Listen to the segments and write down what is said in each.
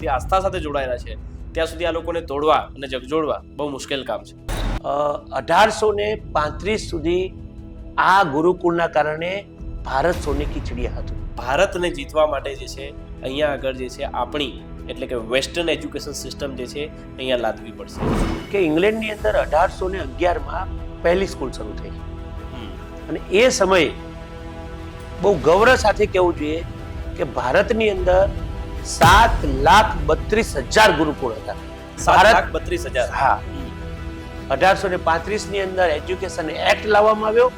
જે આસ્થા સાથે જોડાયેલા છે ત્યાં સુધી આ લોકોને તોડવા અને જગજોડવા બહુ મુશ્કેલ કામ છે. 1835 સુધી આ ગુરુકુળના કારણે ભારત સોને કી ચિડિયા હતું. ભારતને જીતવા માટે જે છે અહીંયા આગળ જે છે આપણી એટલે કે વેસ્ટર્ન એજ્યુકેશન સિસ્ટમ જે છે અહીંયા લાદવી પડશે. કે ઇંગ્લેન્ડની અંદર 1811માં પહેલી સ્કૂલ શરૂ થઈ અને એ સમયે બહુ ગૌરવ સાથે કહેવું જોઈએ કે ભારતની અંદર 7,32,000 ગુરુકુળ હતા. 7,32,000. હા, 1835 ની અંદર એજ્યુકેશન એક્ટ લાવવામાં આવ્યો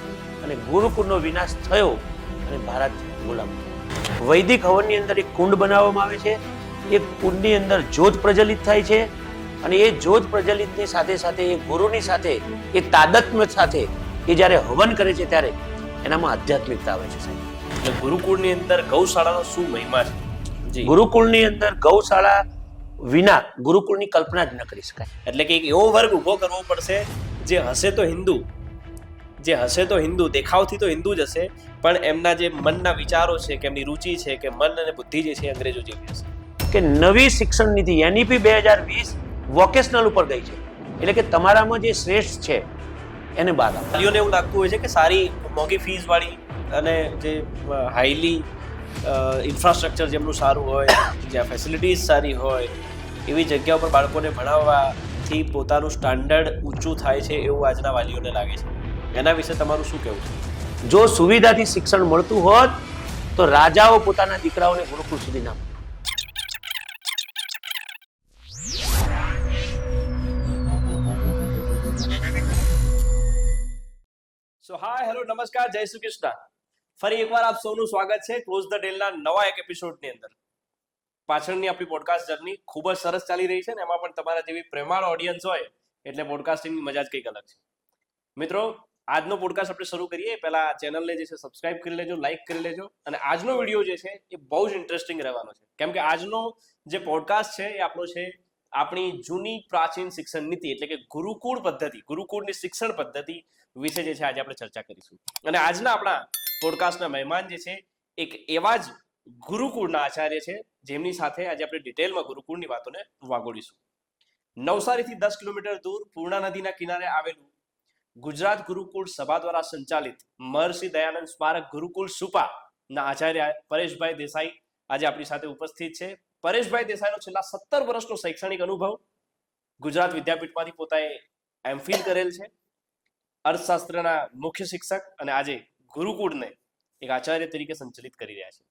અને ગુરુકુળનો વિનાશ થયો અને ભારત ગુલામ. વૈદિક હવનની અંદર એક કુંડ બનાવવામાં આવે છે. એ કુંડની અંદર જ્યોત પ્રજ્વલિત થાય છે અને એ જ્યોત પ્રજ્વલિતની સાથે સાથે એ ગુરુની સાથે એ તાદાત્મ્ય સાથે એ જ્યારે હવન કરે છે ત્યારે એનામાં આધ્યાત્મિકતા આવે છે. એટલે ગુરુકુળની અંદર ગૌશાળાનો શું મહિમા છે? જી. ગુરુકુળની અંદર ગૌશાળા વિના ગુરુકુળની કલ્પના જ ન કરી શકાય. એટલે કે એક એવો વર્ગ ઊભો કરવો પડશે જે હશે તો હિન્દુ, દેખાવથી તો હિન્દુ જ હશે, પણ એમના જે મનના વિચારો છે કે એમની રુચિ છે કે મન અને બુદ્ધિ જે છે અંગ્રેજો જેવી હશે. કે નવી શિક્ષણ નીતિ એનઈપી 2020 વોકેશનલ ઉપર ગઈ છે. એટલે કે તમારામાં જે શ્રેષ્ઠ છે એને બાદ આપો. વાલીઓને એવું લાગતું હોય છે કે સારી મોંઘી ફીસ વાળી અને જે હાઈલી ઇન્ફ્રાસ્ટ્રક્ચર જેમનું સારું હોય, જ્યાં ફેસિલિટીઝ સારી હોય એવી જગ્યા ઉપર બાળકોને ભણાવવાથી પોતાનું સ્ટાન્ડર્ડ ઊંચું થાય છે એવું આજના વાલીઓને લાગે છે. એના વિશે તમારું શું કહેવું છે? જો સુવિધાથી શિક્ષણ મળતું હોત તો રાજાઓ પોતાના દીકરાઓને ગુરુકુળ સુધી ના. સો હાય, હેલો, નમસ્કાર, જય શ્રી કૃષ્ણ. ફરી એકવાર આપ સૌનું સ્વાગત છે ક્લોઝ ધ ડેલના નવા એક એપિસોડની અંદર. પાછળની આપણી પોડકાસ્ટ જર્ની ખૂબ જ સરસ ચાલી રહી છે ને એમાં પણ તમારા જેવી પ્રેમાળ ઓડિયન્સ હોય એટલે પોડકાસ્ટિંગની મજા જ કંઈક અલગ છે. મિત્રો, આજનો પોડકાસ્ટ આપણે શરૂ કરીએ પહેલા ચેનલને જે છે સબસ્ક્રાઇબ કરી લેજો, લાઇક કરી લેજો. અને આજનો વિડીયો જે છે એ બહુ જ ઇન્ટરેસ્ટિંગ રહેવાનો છે કેમ કે આજનો જે પોડકાસ્ટ છે એ આપણો છે આપણી જૂની પ્રાચીન શિક્ષણ નીતિ એટલે કે ગુરુકુળ પદ્ધતિ, ગુરુકુળની શિક્ષણ પદ્ધતિ વિશે જે છે આજે આપણે ચર્ચા કરીશું. અને આજના આપણા પોડકાસ્ટના મહેમાન જે છે એક એવા જ ગુરુકુળના આચાર્ય છે જેમની સાથે આજે આપણે ડિટેલમાં ગુરુકુળની વાતોને વાગોડીશું. નવસારીથી 10 કિલોમીટર દૂર પૂર્ણા નદીના કિનારે આવેલું ગુજરાત ગુરુકુળ સભા દ્વારા સંચાલિત મહર્ષિ દયાનંદ સ્મારક ગુરુકુળ સુપા ના આચાર્ય પરેશભાઈ દેસાઈ આજે આપણી સાથે ઉપસ્થિત છે. પરેશભાઈ દેસાઈનો છેલ્લા 17 વર્ષનો શૈક્ષણિક અનુભવ, ગુજરાત વિદ્યાપીઠમાંથી પોતાએ એમફિલ કરેલ છે, અર્થશાસ્ત્રના મુખ્ય શિક્ષક અને આજે ગુરુકુળને એક આચાર્ય તરીકે સંચાલિત કરી રહ્યા છે.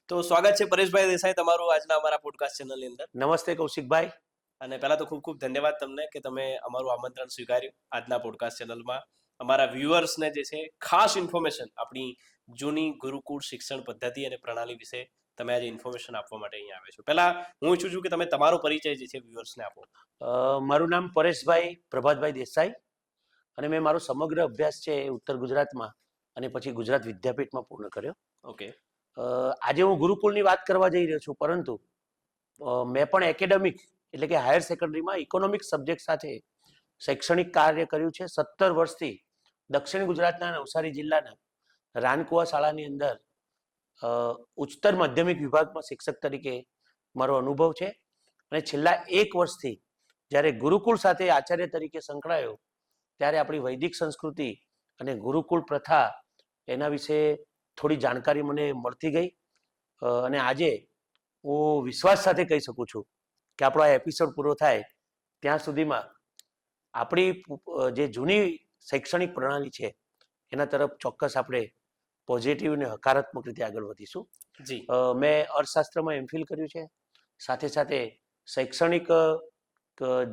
તો સ્વાગત છે પરેશભાઈ દેસાઈ તમારું આજના અમારા પોડકાસ્ટ ચેનલની અંદર. નમસ્તે કૌશિકભાઈ. અને પહેલા તો ખૂબ ખૂબ ધન્યવાદ તમને કે તમે અમારું આમંત્રણ સ્વીકાર્યું આજના પોડકાસ્ટ ચેનલમાં અમારા વ્યુઅર્સને જે છે ખાસ ઇન્ફોર્મેશન આપણી જૂની ગુરુકુળ શિક્ષણ પદ્ધતિ અને પ્રણાલી વિશે તમે આજે ઇન્ફોર્મેશન આપવા માટે અહીંયા આવ્યા છો. પહેલા હું ઈચ્છું છું કે તમે તમારો પરિચય જે છે વ્યુઅર્સને આપો. મારું નામ પરેશભાઈ પ્રભાતભાઈ દેસાઈ અને મેં મારો સમગ્ર અભ્યાસ છે એ ઉત્તર ગુજરાતમાં અને પછી ગુજરાત વિદ્યાપીઠમાં પૂર્ણ કર્યો. ઓકે. આજે હું ગુરુકુળની વાત કરવા જઈ રહ્યો છું, પરંતુ મેં પણ એકેડેમિક એટલે કે હાયર સેકન્ડરીમાં ઇકોનોમિક્સ સબ્જેક્ટ સાથે શૈક્ષણિક કાર્ય કર્યું છે. 17 વર્ષથી દક્ષિણ ગુજરાતના નવસારી જિલ્લાના રાનકુવા શાળાની અંદર ઉચ્ચતર માધ્યમિક વિભાગમાં શિક્ષક તરીકે મારો અનુભવ છે. અને છેલ્લા 1 વર્ષથી જ્યારે ગુરુકુળ સાથે આચાર્ય તરીકે સંકળાયો ત્યારે આપણી વૈદિક સંસ્કૃતિ અને ગુરુકુળ પ્રથા એના વિશે થોડી જાણકારી મને મળતી ગઈ. અને આજે હું વિશ્વાસ સાથે કહી શકું છું કે આપણો આ એપિસોડ પૂરો થાય ત્યાં સુધીમાં આપણી જે જૂની શૈક્ષણિક પ્રણાલી છે એના તરફ ચોક્કસ આપણે પોઝિટિવ અને હકારાત્મક રીતે આગળ વધીશું. જી. મેં અર્થશાસ્ત્રમાં એમફિલ કર્યું છે. સાથે સાથે શૈક્ષણિક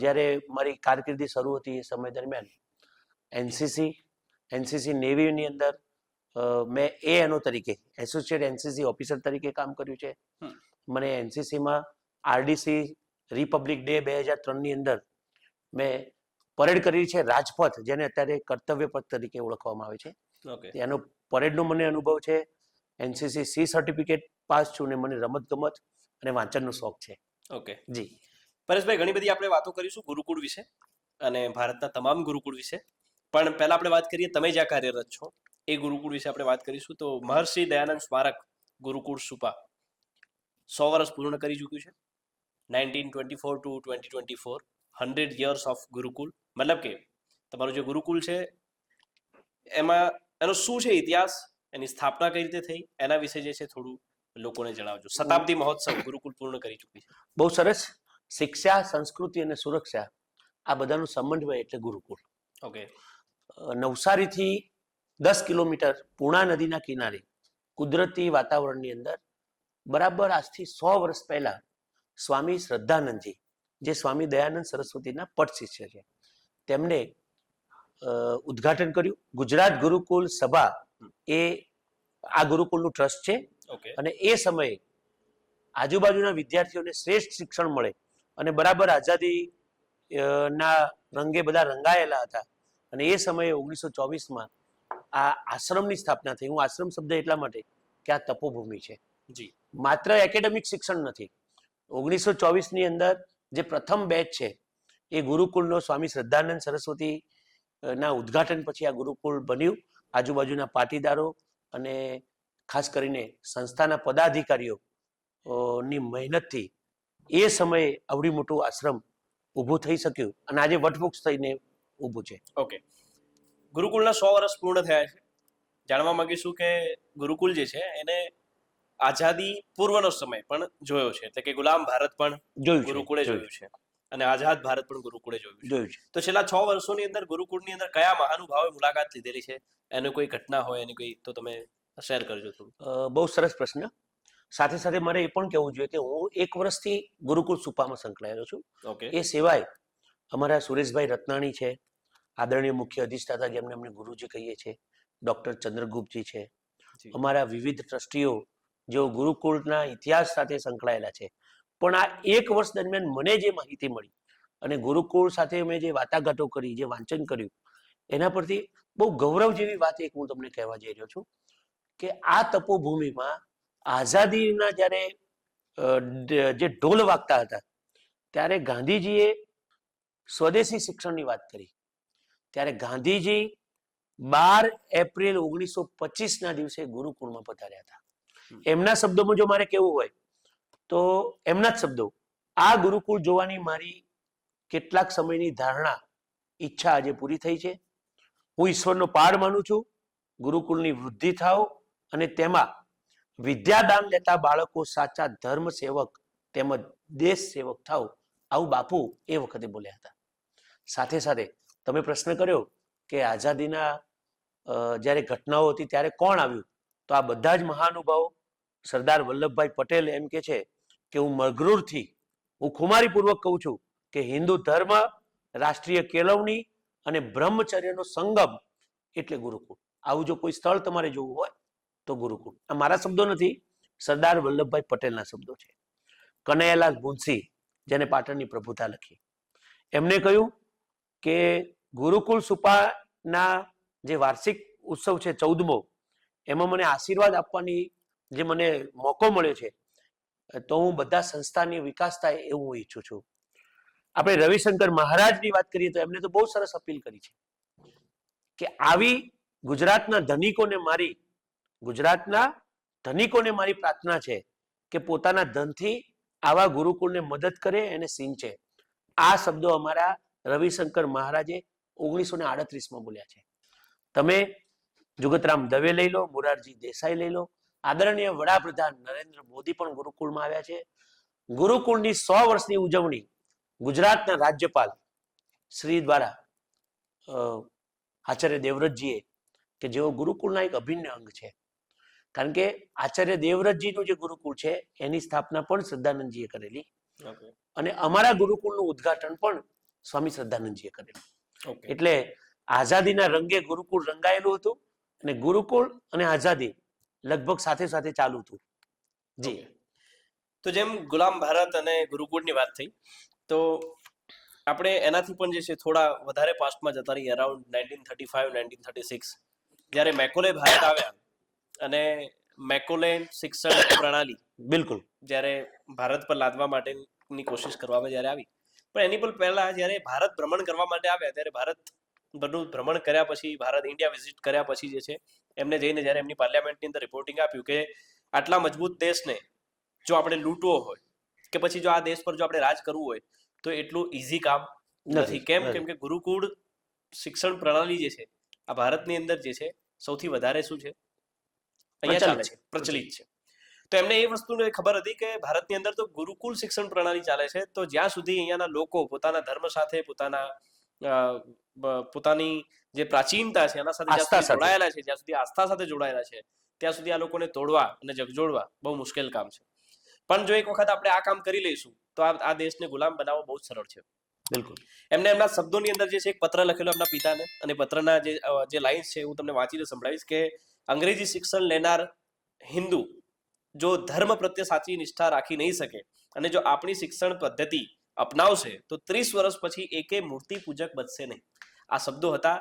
જ્યારે મારી કારકિર્દી શરૂ હતી એ સમય દરમિયાન એનસીસી નેવીની અંદર મેં એએનઓ તરીકે એસોસિએટ એનસીસી ઓફિસર તરીકે કામ કર્યું છે. મને એનસીસીમાં આરડીસી રિપબ્લિક ડે 2003ની અંદર મેં પરેડ કરી છે રાજપથ, જેને અત્યારે કર્તવ્ય પથ તરીકે ઓળખવામાં આવે છે. ઓકે. એનો પરેડનો મને અનુભવ છે. એનસીસી સી સર્ટિફિકેટ પાસ છું ને મને રમતગમત અને વાંચનનો શોખ છે. ઓકે જી પરેશભાઈ, ઘણી બધી આપણે વાતો કરીશું ગુરુકુળ વિશે અને ભારતના તમામ ગુરુકુળ વિશે, પણ પહેલા આપણે વાત કરીએ તમે જ્યાં કાર્યરત છો એ ગુરુકુળ વિશે આપણે વાત કરીશું. તો મહર્ષિ દયાનંદ સ્મારક ગુરુકુળ સુપા 100 વર્ષ પૂર્ણ કરી ચૂક્યું છે. 1924 ટુ 2024 100 years ઓફ ગુરુકુલ, મતલબ કે તમારું જે ગુરુકુલ છે એમાં એનો શું છે ઇતિહાસ, એની સ્થાપના કઈ રીતે થઈ, એના વિશે જે છે થોડું લોકોને જણાવજો. શતાબ્દી મહોત્સવ ગુરુકુલ પૂર્ણ કરી ચૂકી છે. બહુ સરસ. શિક્ષા, સંસ્કૃતિ અને સુરક્ષા આ બધાનું સમન્વય એટલે ગુરુકુળ. ઓકે. નવસારીથી 10 કિલોમીટર પૂર્ણા નદીના કિનારે કુદરતી વાતાવરણની અંદર બરાબર આજથી 100 વર્ષ પહેલા સ્વામી શ્રદ્ધાનંદજી, જે સ્વામી દયાનંદ સરસ્વતીના પટ શિષ્ય છે, તેમણે ઉદ્ઘાટન કર્યું. ગુજરાત ગુરુકુલ સભા એ આ ગુરુકુલનું ટ્રસ્ટ છે. ઓકે. અને એ સમયે આજુબાજુના વિદ્યાર્થીઓને શ્રેષ્ઠ શિક્ષણ મળે અને બરાબર આઝાદી ના રંગે બધા રંગાયેલા હતા. અને એ સમયે 1924માં આ આશ્રમની સ્થાપના થઈ. હું આશ્રમ શબ્દ એટલા માટે કે આ તપોભૂમિ છે, જી. માત્ર એકેડેમિક શિક્ષણ નથી. 1924ની અંદર જે પ્રથમ બેચ છે એ ગુરુકુલનો સ્વામી શ્રદ્ધાનંદ સરસ્વતી ના ઉદ્ઘાટન પછી આ ગુરુકુળ બન્યું. આજુબાજુના પાટીદારો અને ખાસ કરીને સંસ્થાના પદાધિકારીઓ ની મહેનતથી એ સમયે આવડી મોટું આશ્રમ ઊભું થઈ શક્યું અને આજે વટવૃક્ષ થઈને ઊભું છે. ઓકે. ગુરુકુલના 100 વર્ષ પૂર્ણ થયા છે. જાણવા માંગીશું કે ગુરુકુલ જે છે એને આઝાદી પૂર્વનો સમય પણ જોયો છે, એટલે કે ગુલામ ભારત પણ ગુરુકુળે જોયું છે અને આઝાદ ભારત પણ ગુરુકુળે જોયું છે. તો છેલ્લા 6 વર્ષોની અંદર ગુરુકુળની અંદર કયા મહાનુભાવે મુલાકાત લીધેલી છે, એની કોઈ ઘટના હોય એની કોઈ તો તમે શેર કરજો થોડું. બહુ સરસ પ્રશ્ન. સાથે સાથે મારે એ પણ કહેવું જોઈએ કે હું 1 વર્ષથી ગુરુકુળ સુપામાં સંકળાયેલો છું. ઓકે. એ સિવાય અમારા સુરેશભાઈ રત્નાણી છે, આદરણીય મુખ્ય અધિષ્ઠાતા જેમને અમને ગુરુજી કહીએ છીએ, ડોક્ટર ચંદ્રગુપ્તજી છે, અમારા વિવિધ ટ્રસ્ટીઓ જેઓ ગુરુકુળના ઇતિહાસ સાથે સંકળાયેલા છે. પણ આ 1 વર્ષ દરમિયાન મને જે માહિતી મળી અને ગુરુકુળ સાથે મેં જે વાટાઘાટો કરી, જે વાંચન કર્યું, એના પરથી બહુ ગૌરવ જેવી વાત એક હું તમને કહેવા જઈ રહ્યો છું કે આ તપોભૂમિમાં આઝાદીના જ્યારે જે ઢોલ વાગતા હતા ત્યારે ગાંધીજીએ સ્વદેશી શિક્ષણની વાત કરી. ત્યારે ગાંધીજી 12 એપ્રિલ 1925ના દિવસે ગુરુકુળમાં પધાર્યા હતા. એમના શબ્દોમાં જો મારે કહેવું હોય તો એમના જ શબ્દો, આ ગુરુકુળ જોવાની મારી કેટલાક સમયની ધારણા, ઈચ્છા આજે પૂરી થઈ છે. હું ઈશ્વરનો પાડ માનું છું. ગુરુકુળની વૃદ્ધિ થાવ અને તેમાં વિદ્યાદાન લેતા બાળકો સાચા ધર્મ સેવક તેમજ દેશ સેવક થાવ, આવું બાપુ એ વખતે બોલ્યા હતા. સાથે સાથે તમે પ્રશ્ન કર્યો કે આઝાદીના જ્યારે ઘટનાઓ હતી ત્યારે કોણ આવ્યું, તો આ બધા જ મહાનુભાવો. સરદાર વલ્લભભાઈ પટેલ એમ કે છે કે હું મગરૂરથી, હું ખુમારીપૂર્વક કહું છું કે હિન્દુ ધર્મ, રાષ્ટ્રીય કેળવણી અને બ્રહ્મચર્યનો સંગમ એટલે ગુરુકુળ. આવું જો કોઈ સ્થળ તમારે જોવું હોય તો ગુરુકુળ. આ મારા શબ્દો નથી, સરદાર વલ્લભભાઈ પટેલના શબ્દો છે. કનૈયાલાલ મુનશી, જેને પાટણની પ્રભુતા લખી, એમને કહ્યું કે ગુરુકુળ સુપાના જે વાર્ષિક ઉત્સવ છે 14મો, એમાં મને આશીર્વાદ આપવાની જે મને મોકો મળ્યો છે, તો હું બધા સંસ્થાની વિકાસ થાય એવું હું ઈચ્છું છું. આપણે રવિશંકર મહારાજની વાત કરીએ તો એમને તો બહુ સરસ અપીલ કરી છે કે આવી ગુજરાતના ધનિકોને મારી પ્રાર્થના છે કે પોતાના ધનથી આવા ગુરુકુળને મદદ કરે અને સિંચે. આ શબ્દો અમારા રવિશંકર મહારાજે 1938માં બોલ્યા છે. તમે જુગતરામ દવે લઈ લો, મોરારજી દેસાઈ લઈ લો, આદરણીય વડાપ્રધાન નરેન્દ્ર મોદી પણ ગુરુકુળમાં આવ્યા છે. ગુરુકુળની 100 વર્ષની ઉજવણી ગુજરાતના રાજ્યપાલ શ્રી દ્વારા આચાર્ય દેવવ્રતજીએ, કે જેઓ ગુરુકુળના એક અભિન્ન અંગ છે, કારણ કે આચાર્ય દેવવ્રતજીનું જે ગુરુકુળ છે એની સ્થાપના પણ શ્રદ્ધાનંદજીએ કરેલી અને અમારા ગુરુકુળનું ઉદ્ઘાટન પણ સ્વામી શ્રદ્ધાનંદજીએ કરેલું. એટલે આઝાદીના રંગે ગુરુકુળ રંગાયેલું હતું અને ગુરુકુળ અને આઝાદી લગભગ સાથે સાથે ચાલુ હતું. જી. તો જેમ ગુલામ ભારત અને ગુરુકુળની વાત થઈ, તો આપણે એનાથી પણ જે છે થોડા વધારે પાસ્ટમાં જતા રહીએ, અરાઉન્ડ 1935-1936, જ્યારે મેકોલે ભારત આવ્યા અને મેકોલે શિક્ષણ પ્રણાલી બિલકુલ જ્યારે ભારત પર લાદવા માટેની કોશિશ કરવામાં જ્યારે આવી, પણ એની પણ પહેલા જ્યારે ભારત ભ્રમણ કરવા માટે આવ્યા ત્યારે ભારત ભ્રમણ કર્યા પછી, ભારત ઇન્ડિયા વિઝિટ કર્યા પછી જે છે એમને જઈને જ્યારે એમની પાર્લામેન્ટની અંદર રિપોર્ટિંગ આપ્યું કે આટલા મજબૂત દેશને જો આપણે લૂંટવો હોય, કે પછી જો આ દેશ પર જો આપણે રાજ કરવું હોય તો એટલું ઈઝી કામ નથી. કેમ કે ગુરુકુળ શિક્ષણ પ્રણાલી જે છે આ ભારતની અંદર જે છે સૌથી વધારે શું છે અહીંયા ચાલે છે, પ્રચલિત છે. તો એમને એ વસ્તુને ખબર હતી કે ભારતની અંદર તો ગુરુકુળ શિક્ષણ પ્રણાલી ચાલે છે, તો જ્યાં સુધી અહીંયાના લોકો પોતાના ધર્મ સાથે પોતાની જે પ્રાચીનતા છે એના સાથે જ્યાં સુધી જોડાયેલા છે, જ્યાં સુધી આસ્થા સાથે જોડાયેલા છે, ત્યાં સુધી આ લોકોને તોડવા અને જગજોડવા બહુ મુશ્કેલ કામ છે. પણ જો એક વખત આપણે આ કામ કરી લઈશું તો આ દેશને ગુલામ બનાવવો બહુ જ સરળ છે. બિલકુલ. એમને એમના શબ્દોની અંદર જે છે એક પત્ર લખેલો એમના પિતાને, અને પત્રના જે લાઇન્સ છે હું તમને વાંચીને સંભળાવીશ કે અંગ્રેજી શિક્ષણ લેનાર હિન્દુ જો ધર્મ પ્રત્યે સાચી નિષ્ઠા રાખી નહીં શકે અને જો આપણી શિક્ષણ પદ્ધતિ અપનાવશે તો 30 વર્ષ પછી એકે મૂર્તિ પૂજક બનશે નહીં. આ શબ્દો હતા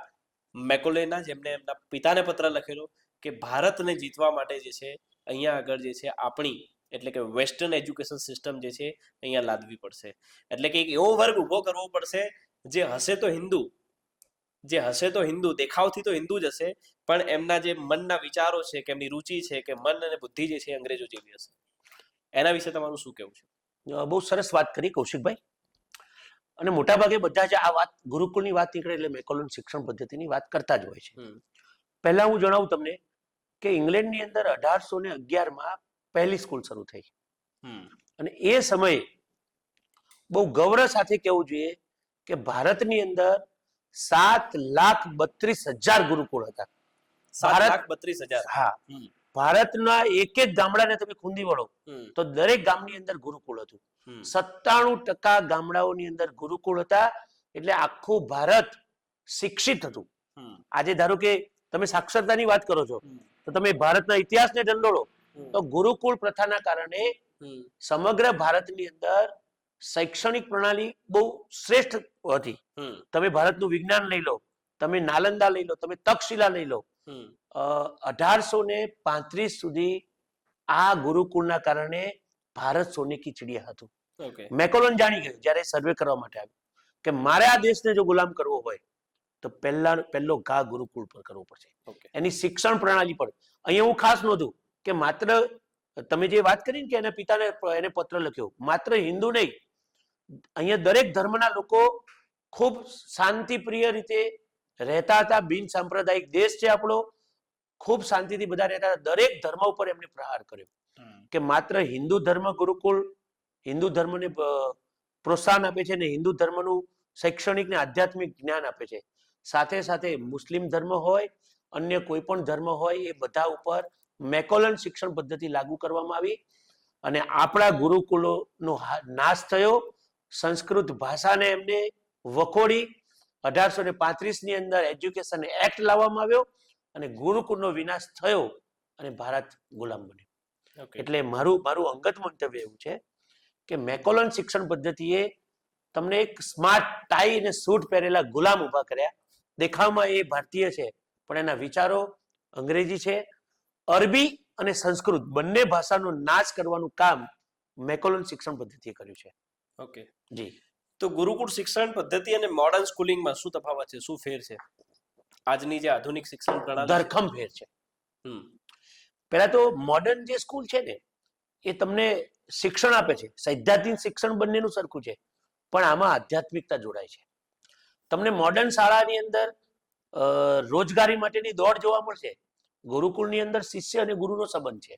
મેકોલેના, જેમને એમના પિતાને પત્ર લખેલો કે ભારતને જીતવા માટે જે છે અહીંયા આગળ જે છે આપણી એટલે કે વેસ્ટર્ન એજ્યુકેશન સિસ્ટમ જે છે અહીંયા લાદવી પડશે. એટલે કે એક એવો વર્ગ ઊભો કરવો પડશે જે હશે તો હિન્દુ, દેખાવથી તો હિન્દુ જ હશે, પણ એમના જે મનના વિચારો છે કે એમની રુચિ છે કે મન અને બુદ્ધિ જે છે અંગ્રેજો જેવી હશે. એના વિશે તમારું શું કહેવું છે? બહુ સરસ વાત કરી કૌશિકભાઈ. અને મોટાભાગે બધા જ આ વાત ગુરુકુળની વાત નીકળે એટલે મેકોલન શિક્ષણ પદ્ધતિની વાત કરતા જ હોય છે. પહેલા હું જણાવું તમને કે ઇંગ્લેન્ડની અંદર 1811માં પહેલી સ્કૂલ શરૂ થઈ, અને એ સમયે બહુ ગૌરવ સાથે કહેવું જોઈએ કે ભારતની અંદર 7,32,000 ગુરુકુળ હતા. 7,32,000? હા. ભારતના એક એક ગામડાને તમે ખૂંદી વળો તો દરેક ગામની અંદર ગુરુકુળ હતું. 97% ગામડાઓની અંદર ગુરુકુળ હતા. એટલે આખું ભારત શિક્ષિત હતું. આજે ધારો કે તમે સાક્ષરતાની વાત કરો છો તો તમે ભારતના ઇતિહાસને ઢંઢોળો તો ગુરુકુળ પ્રથાના કારણે સમગ્ર ભારતની અંદર શૈક્ષણિક પ્રણાલી બહુ શ્રેષ્ઠ હતી. તમે ભારતનું વિજ્ઞાન લઈ લો, તમે નાલંદા લઈ લો, તમે તક્ષશિલા લઈ લો, 1835 સુધી આ ગુરુકુળના કારણે ભારત સોને કી ચિડિયા હતું. મેકોલન જાણી ગયું જ્યારે સર્વે કરવા માટે આવ્યું કે મારે આ દેશને જો ગુલામ કરવો હોય તો પહેલો ઘા ગુરુકુળ પર કરવો પડશે, એની શિક્ષણ પ્રણાલી પર. અહીંયા હું ખાસ નોંધું કે માત્ર તમે જે વાત કરી કે એના પિતાને એને પત્ર લખ્યો, માત્ર હિન્દુ નહીં, અહીંયા દરેક ધર્મના લોકો ખૂબ શાંતિપ્રિય રીતે રહેતા હતા. બિન સાંપ્રદાયિક દેશ છે આપણો, ખૂબ શાંતિથી બધા રહેતા હતા. દરેક ધર્મ ઉપર એમને પ્રહાર કર્યો કે માત્ર હિન્દુ ધર્મ ગુરુકુળ હિન્દુ ધર્મને પ્રોત્સાહન આપે છે અને હિન્દુ ધર્મનું શૈક્ષણિક ને આધ્યાત્મિક જ્ઞાન આપે છે. સાથે સાથે મુસ્લિમ ધર્મ હોય, અન્ય કોઈ પણ ધર્મ હોય, એ બધા ઉપર મેકોલન શિક્ષણ પદ્ધતિ લાગુ કરવામાં આવી અને આપણા ગુરુકુળોનો નાશ થયો. સંસ્કૃત ભાષાને એમને વખોડી 1835ની અંદર એજ્યુકેશન એક્ટ લાવવામાં આવ્યો અને ગુરુકુળનો વિનાશ થયો અને ભારત ગુલામ બન્યો. એટલે મારું અંગત મંતવ્ય એવું છે કે મેકોલન શિક્ષણ પદ્ધતિએ તમને એક સ્માર્ટ ટાઈ અને સૂટ પહેરેલા ગુલામ ઉભા કર્યા. દેખાવમાં એ ભારતીય છે પણ એના વિચારો અંગ્રેજી છે. અરબી અને સંસ્કૃત બંને ભાષાનો નાશ કરવાનું કામ મેકોલન શિક્ષણ પદ્ધતિએ કર્યું છે. ઓકે જી. તો ગુરુકુળ શિક્ષણ પદ્ધતિ અને મોડર્ન સ્કૂલિંગમાં શું તફાવત છે, શું ફેર છે? આજની જે આધુનિક શિક્ષણ પ્રણાલી ધરખમ ફેર છે. પહેલા તો મોડર્ન જે સ્કૂલ છે ને એ તમને શિક્ષણ આપે છે, સૈદ્ધાંતિક શિક્ષણ બંનેનું સરખું છે, પણ આમાં આધ્યાત્મિકતા જોડાય છે. તમને મોડર્ન શાળાની અંદર રોજગારી માટેની દોડ જોવા મળશે. ગુરુકુળની અંદર શિષ્ય અને ગુરુનો સંબંધ છે.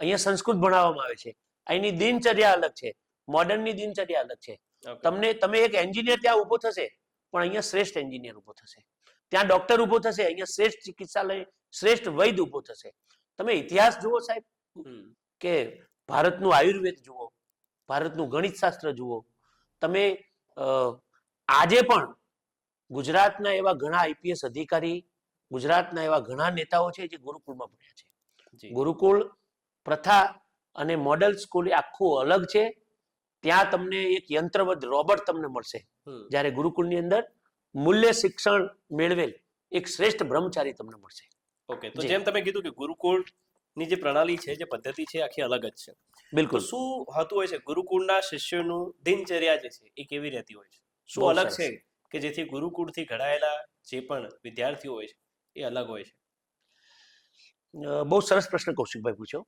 અહીંયા સંસ્કૃત ભણાવવામાં આવે છે. અહીંની દિનચર્યા અલગ છે, મોડર્નની દિનચર્યા અલગ છે. તમે એક એન્જિનિયર ત્યાં ઉભો થશે પણ અહીંયા શ્રેષ્ઠ એન્જિનિયર ઉભો થશે. ત્યાં ડોક્ટર ઉભો થશે, અહીંયા શ્રેષ્ઠ ચિકિત્સાલય, શ્રેષ્ઠ વૈદ્ય ઉભો થશે. તમે ઇતિહાસ જુઓ સાહેબ, કે ભારતનું આયુર્વેદ જુઓ, ભારતનું ગણિત શાસ્ત્ર જુઓ. તમે આજે પણ ગુજરાતના એવા ઘણા આઈપીએસ અધિકારી, ગુજરાતના એવા ઘણા નેતાઓ છે જે ગુરુકુળમાં ભણ્યા છે. ગુરુકુળ પ્રથા અને મોડલ સ્કૂલ આખું અલગ છે. ત્યાં તમને એક યંત્રવદ રોબોટ તમને મળશે, જ્યારે ગુરુકુળની અંદર મૂલ્ય શિક્ષણ મેળવેલ એક શ્રેષ્ઠ બ્રહ્મચારી તમને મળશે. ઓકે, તો જેમ તમે કીધું કે ગુરુકુળની જે પ્રણાલી છે, જે પદ્ધતિ છે, આખી અલગ જ છે. બિલકુલ. શું હતું હોય છે ગુરુકુળના શિષ્યોનું દિનચર્યા જે છે એ કેવી રહેતી હોય છે? શું અલગ છે કે જેથી ગુરુકુળથી ઘડાયેલા જે પણ વિદ્યાર્થીઓ હોય છે એ અલગ હોય છે? બહુ સરસ પ્રશ્ન કૌશિકભાઈ પૂછ્યો.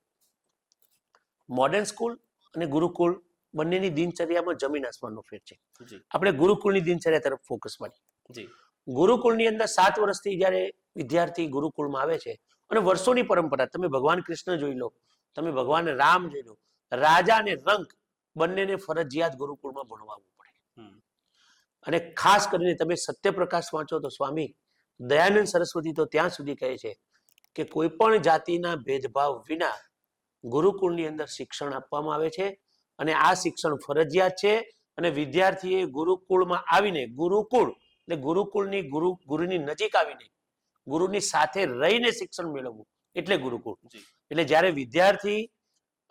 મોડર્ન સ્કૂલ અને ગુરુકુળ બંનેની દિનચર્યામાં જમીન આસમાનનો ફેર છે. જી આપણે ગુરુકુળની દિનચર્યા તરફ ફોકસ કરીએ. જી ગુરુકુળની અંદર 7 વર્ષથી જ્યારે વિદ્યાર્થી ગુરુકુળમાં આવે છે, અને વર્ષોની પરંપરા, તમે ભગવાન કૃષ્ણ જોઈ લો, તમે ભગવાન રામ જોઈ લો, રાજા અને રંક બંનેને ફરજિયાત ગુરુકુળમાં ભણવાવું પડે. હમ. અને ખાસ કરીને તમે સત્યપ્રકાશ વાંચો તો સ્વામી દયાનંદ સરસ્વતી તો ત્યાં સુધી કહે છે કે કોઈ પણ જાતિના ભેદભાવ વિના ગુરુકુળની અંદર શિક્ષણ આપવામાં આવે છે, અને આ શિક્ષણ ફરજિયાત છે. અને વિદ્યાર્થીએ ગુરુકુળમાં આવીને, ગુરુકુળ એટલે ગુરુકુળની ગુરુની નજીક આવીને ગુરુની સાથે રહીને શિક્ષણ મેળવવું એટલે ગુરુકુળ. જી એટલે જ્યારે વિદ્યાર્થી,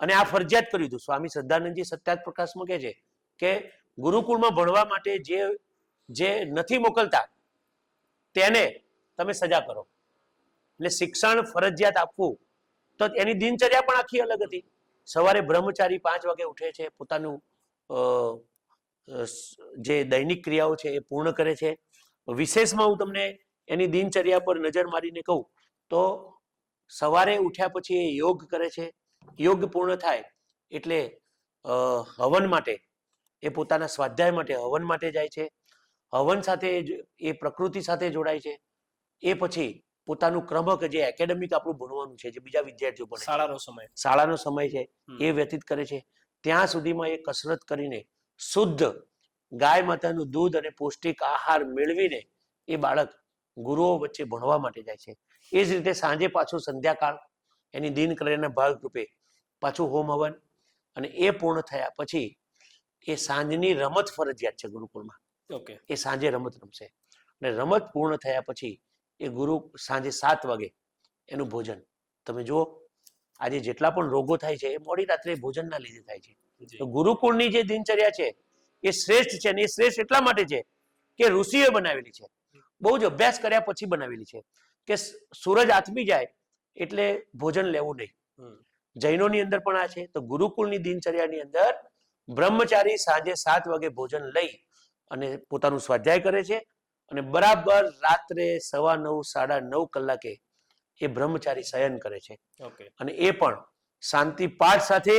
અને આ ફરજિયાત કર્યું હતું, સ્વામી શ્રદ્ધાનંદજી સત્યાર્થ પ્રકાશમાં કહે છે કે ગુરુકુળમાં ભણવા માટે જે નથી મોકલતા તેને તમે સજા કરો. એટલે શિક્ષણ ફરજિયાત આપવું, તો એની દિનચર્યા પણ આખી અલગ હતી. સવારે બ્રહ્મચારી 5 વાગે ઉઠે છે, પોતાનું જે દૈનિક ક્રિયાઓ છે એ પૂર્ણ કરે છે. વિશેષમાં હું તમને એની દિનચર્યા પર નજર મારીને કહું તો સવારે ઉઠ્યા પછી એ યોગ કરે છે. યોગ પૂર્ણ થાય એટલે હવન માટે, એ પોતાના સ્વાધ્યાય માટે હવન માટે જાય છે. હવન સાથે એ પ્રકૃતિ સાથે જોડાય છે. એ પછી પોતાનું ક્રમક જે એકેડેમિક આપણું ભણવાનું છે, જે બીજા વિદ્યાર્થીઓ ભણે છે, શાળાનો સમય છે, એ વ્યતીત કરે છે. ત્યાં સુધીમાં એ કસરત કરીને શુદ્ધ ગાય માતાનું દૂધ અને પૌષ્ટિક આહાર મેળવીને એ બાળક ગુરુઓ વચ્ચે ભણવા માટે જાય છે. એ જ રીતે સાંજે પાછું સંધ્યાકાળ એની દિનચર્યાના ભાગરૂપે પાછું હોમ હવન, અને એ પૂર્ણ થયા પછી એ સાંજની રમત ફરજિયાત છે ગુરુકુળમાં. ઓકે એ સાંજે રમત રમશે, અને રમત પૂર્ણ થયા પછી એ ગુરુ સાંજે 7 વાગે એનું ભોજન. તમે જુઓ આજે જેટલા પણ રોગો થાય છે એ મોડી રાત્રે ભોજનના લીધે થાય છે. તો ગુરુકુળની જે દિનચર્યા છે એ શ્રેષ્ઠ છે, અને એ શ્રેષ્ઠ એટલા માટે છે કે ઋષિએ બનાવેલી છે, બહુ જ અભ્યાસ કર્યા પછી બનાવેલી છે કે સૂરજ આથમી જાય એટલે ભોજન લેવું નહીં. જૈનોની અંદર પણ આ છે. તો ગુરુકુળની દિનચર્યાની અંદર બ્રહ્મચારી સાંજે 7 વાગે ભોજન લઈ અને પોતાનું સ્વાધ્યાય કરે છે, અને બરાબર રાત્રે 9:15 9:30 કલાકે એ બ્રહ્મચારી શયન કરે છે. ઓકે અને એ પણ શાંતિ પાઠ સાથે,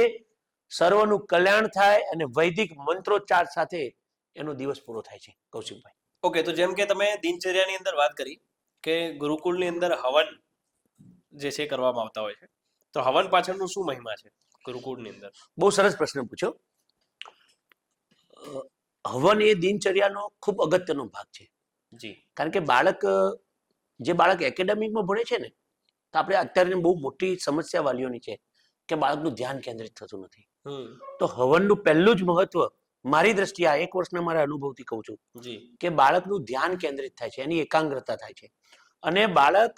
સર્વનું કલ્યાણ થાય અને વૈદિક મંત્રોચ્ચાર સાથે એનો દિવસ પૂરો થાય છે. કૌશિકભાઈ, ઓકે તો જેમ કે તમે દિનચર્યાની અંદર વાત કરી કે ગુરુકુળની અંદર હવન જે છે કરવામાં આવતા હોય છે, તો હવન પાછળનું શું મહિમા છે ગુરુકુળની અંદર? બહુ સરસ પ્રશ્ન પૂછ્યો. હવન એ દિનચર્યાનો ખૂબ અગત્યનો ભાગ છે. જી કારણ કે જે બાળક એકેડેમિકમાં ભણે છે ને, તો આપણે અત્યારે બહુ મોટી સમસ્યા વાલીઓની છે કે બાળકનું ધ્યાન કેન્દ્રિત થતું નથી. તો હવનનું પહેલું જ મહત્વ મારી દ્રષ્ટિએ, આ 1 વર્ષના મારા અનુભવથી કહું છું, જી કે બાળકનું ધ્યાન કેન્દ્રિત થાય છે, એની એકાગ્રતા થાય છે. અને બાળક,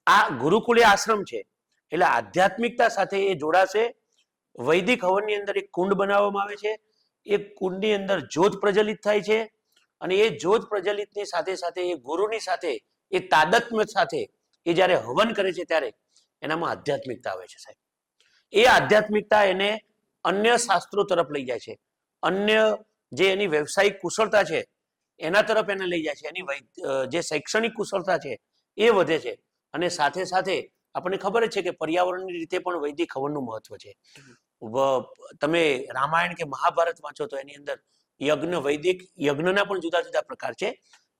આ ગુરુકુળીય આશ્રમ છે એટલે આધ્યાત્મિકતા સાથે એ જોડાશે. વૈદિક હવનની અંદર એક કુંડ બનાવવામાં આવે છે. એ કુંડની અંદર જ્યોત પ્રજ્વલિત થાય છે, અને એ જ્યોત પ્રજ્વલિતની સાથે સાથે એ ગુરુની સાથે એ તાદાત્મ્ય સાથે એ જ્યારે હવન કરે છે ત્યારે એનામાં આધ્યાત્મિકતા આવે છે સાહેબ. એ આધ્યાત્મિકતા એને અન્ય શાસ્ત્રો તરફ લઈ જાય છે, અન્ય જે એની વ્યવસાયિક કુશળતા છે એના તરફ એને લઈ જાય છે, એની જે શૈક્ષણિક કુશળતા છે એ વધે છે. અને સાથે સાથે આપણને ખબર જ છે કે પર્યાવરણની રીતે પણ વૈદિક હવનનું મહત્વ છે. તમે રામાયણ કે મહાભારત વાંચો તો એની અંદર વૈદિક યજ્ઞના પણ જુદા જુદા પ્રકાર છે.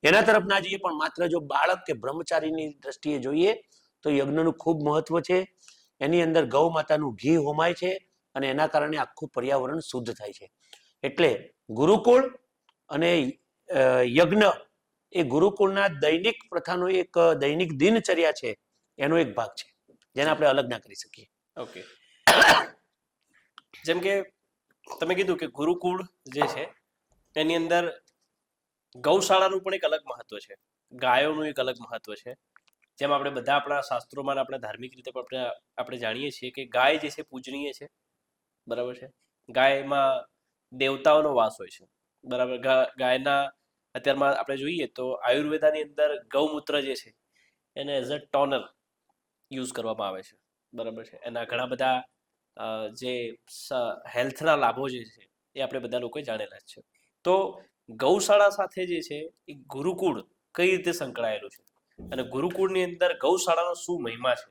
એના તરફ ના જઈએ, પણ માત્ર જો બાળક કે બ્રહ્મચારીની દ્રષ્ટિએ જોઈએ તો યજ્ઞનું ખૂબ મહત્વ છે. એની અંદર ગૌ માતાનું ઘી હોમાય છે, અને એના કારણે આખું પર્યાવરણ શુદ્ધ થાય છે. એટલે ગુરુકુળ અને યજ્ઞ એ ગુરુકુળના દૈનિક પ્રથાનો એક દૈનિક દિનચર્યા છે, એનો એક ભાગ છે, જેને આપણે અલગ ના કરી શકીએ. ઓકે જેમ કે તમે કીધું કે ગુરુકુળ જે છે એની અંદર ગૌશાળાનું પણ એક અલગ મહત્વ છે, ગાયોનું એક અલગ મહત્વ છે. જેમ આપણે બધા આપણા શાસ્ત્રોમાં, આપણે ધાર્મિક રીતે પણ આપણે જાણીએ છીએ કે ગાય જે છે પૂજનીય છે, બરાબર છે. ગાયમાં દેવતાઓનો વાસ હોય છે, બરાબર. ગાયના અત્યારમાં આપણે જોઈએ તો આયુર્વેદાની અંદર ગૌમૂત્ર જે છે એને એઝ અ ટોનર યુઝ કરવામાં આવે છે, બરાબર છે. એના ઘણા બધા જે હેલ્થના લાભો જે છે એ આપણે બધા લોકોએ જાણેલા જ છે. તો ગૌશાળા સાથે જે છે એ ગુરુકુળ કઈ રીતે સંકળાયેલું છે, અને ગુરુકુળની અંદર ગૌશાળાનો શું મહિમા છે?